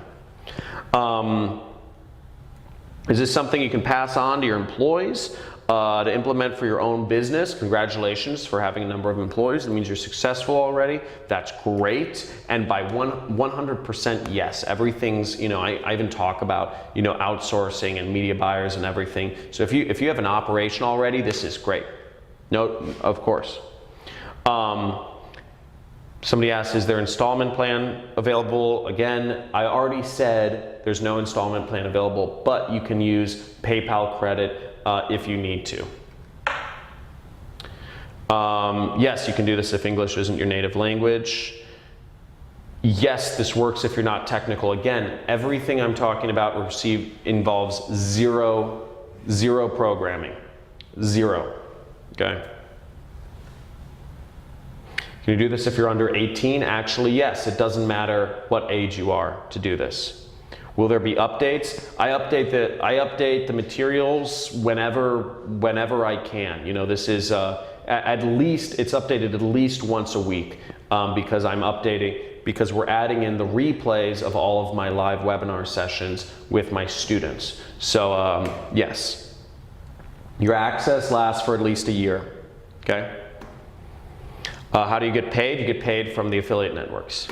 Is this something you can pass on to your employees to implement for your own business? Congratulations for having a number of employees. That means you're successful already. That's great. And by 100% yes, everything's, you know, I even talk about, you know, outsourcing and media buyers and everything. So if you have an operation already, this is great. No, of course. Somebody asked, is there installment plan available? Again, I already said there's no installment plan available, but you can use PayPal credit if you need to. Yes, you can do this if English isn't your native language. Yes, this works if you're not technical. Again, everything I'm talking about involves zero programming. Zero. Okay? Can you do this if you're under 18? Actually, yes. It doesn't matter what age you are to do this. Will there be updates? I update the materials whenever I can. You know, this is it's updated at least once a week because we're adding in the replays of all of my live webinar sessions with my students. So yes, your access lasts for at least a year. Okay. How do you get paid? You get paid from the affiliate networks.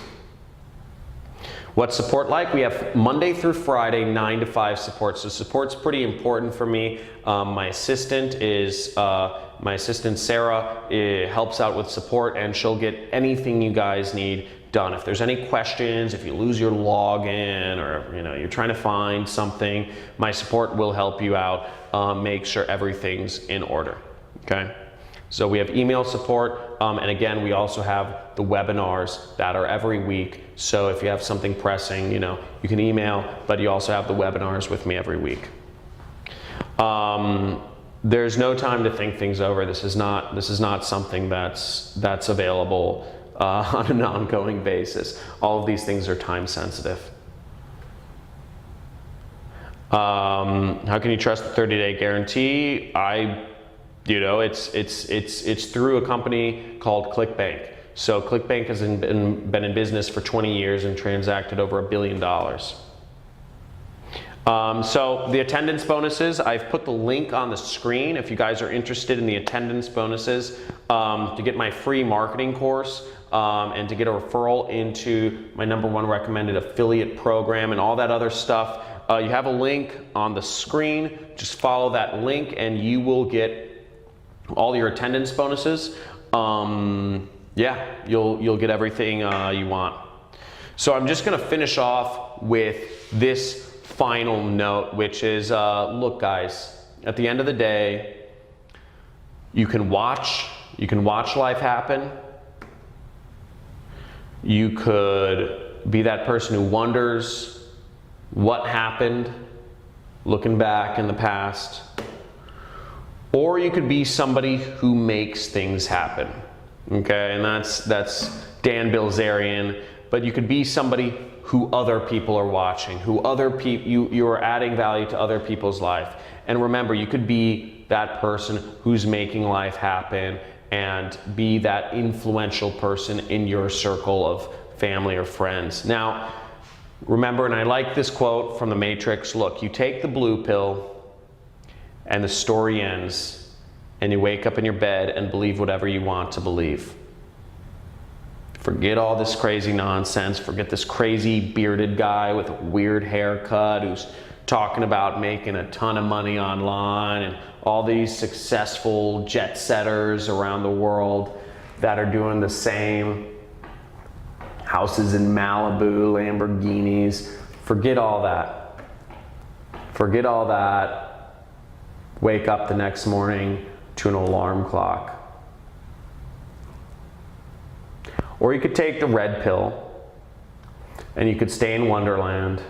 What's support like? We have Monday through Friday, 9 to 5 support. So support's pretty important for me. My assistant Sarah helps out with support, and she'll get anything you guys need done. If there's any questions, if you lose your login, or you're trying to find something, my support will help you out. Make sure everything's in order. Okay. So we have email support, and again, we also have the webinars that are every week. So if you have something pressing, you can email, but you also have the webinars with me every week. There's no time to think things over. This is not something that's available on an ongoing basis. All of these things are time sensitive. How can you trust the 30-day guarantee? It's through a company called ClickBank. So ClickBank has been in business for 20 years and transacted over $1 billion. So the attendance bonuses, I've put the link on the screen if you guys are interested in the attendance bonuses to get my free marketing course and to get a referral into my #1 recommended affiliate program and all that other stuff. You have a link on the screen. Just follow that link and you will get all your attendance bonuses. Yeah, you'll get everything you want. So I'm just gonna finish off with this final note, which is, look guys, at the end of the day, you can watch life happen. You could be that person who wonders what happened, looking back in the past, or you could be somebody who makes things happen. Okay, and that's Dan Bilzerian, but you could be somebody who other people are watching, who other people, you are adding value to other people's life. And remember, you could be that person who's making life happen and be that influential person in your circle of family or friends. Now, remember, and I like this quote from The Matrix, look, you take the blue pill and the story ends and you wake up in your bed and believe whatever you want to believe. Forget all this crazy nonsense. Forget this crazy bearded guy with a weird haircut who's talking about making a ton of money online and all these successful jet setters around the world that are doing the same. Houses in Malibu, Lamborghinis. Forget all that. Forget all that. Wake up the next morning to an alarm clock. Or you could take the red pill and you could stay in Wonderland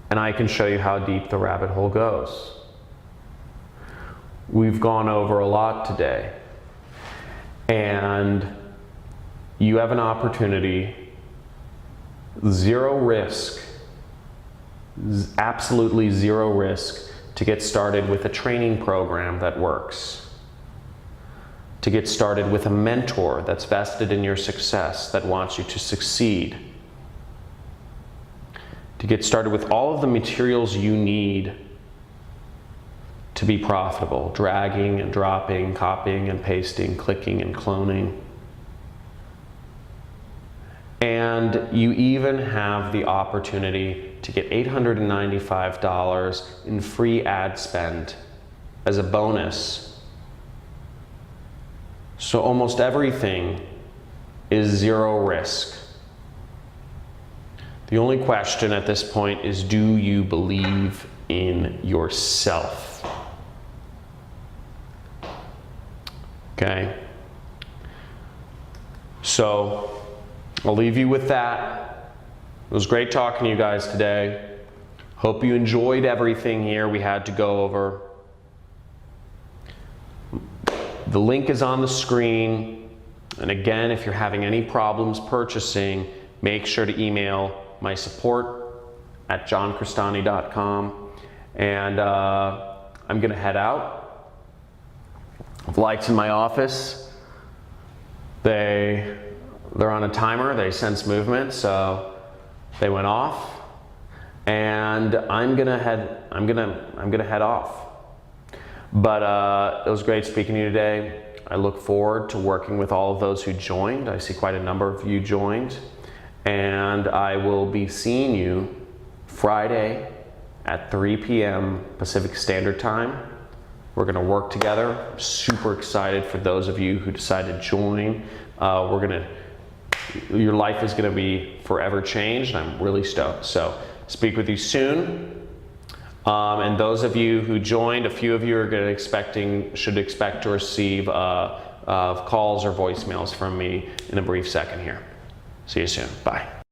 and I can show you how deep the rabbit hole goes. We've gone over a lot today and you have an opportunity, zero risk, absolutely zero risk, to get started with a training program that works. To get started with a mentor that's vested in your success, that wants you to succeed. To get started with all of the materials you need to be profitable, dragging and dropping, copying and pasting, clicking and cloning. And you even have the opportunity to get $895 in free ad spend as a bonus. So almost everything is zero risk. The only question at this point is, do you believe in yourself? Okay? So I'll leave you with that. It was great talking to you guys today. Hope you enjoyed everything here we had to go over. The link is on the screen. And again, if you're having any problems purchasing, make sure to email my support at johncristani.com. And I'm gonna head out. The lights in my office, they're on a timer, they sense movement, so they went off. And I'm gonna head off. But it was great speaking to you today. I look forward to working with all of those who joined. I see quite a number of you joined. And I will be seeing you Friday at 3 p.m. Pacific Standard Time. We're gonna work together. I'm super excited for those of you who decide to join. Your life is gonna be forever changed. I'm really stoked. So speak with you soon. And those of you who joined, a few of you are should expect to receive calls or voicemails from me in a brief second here. See you soon. Bye.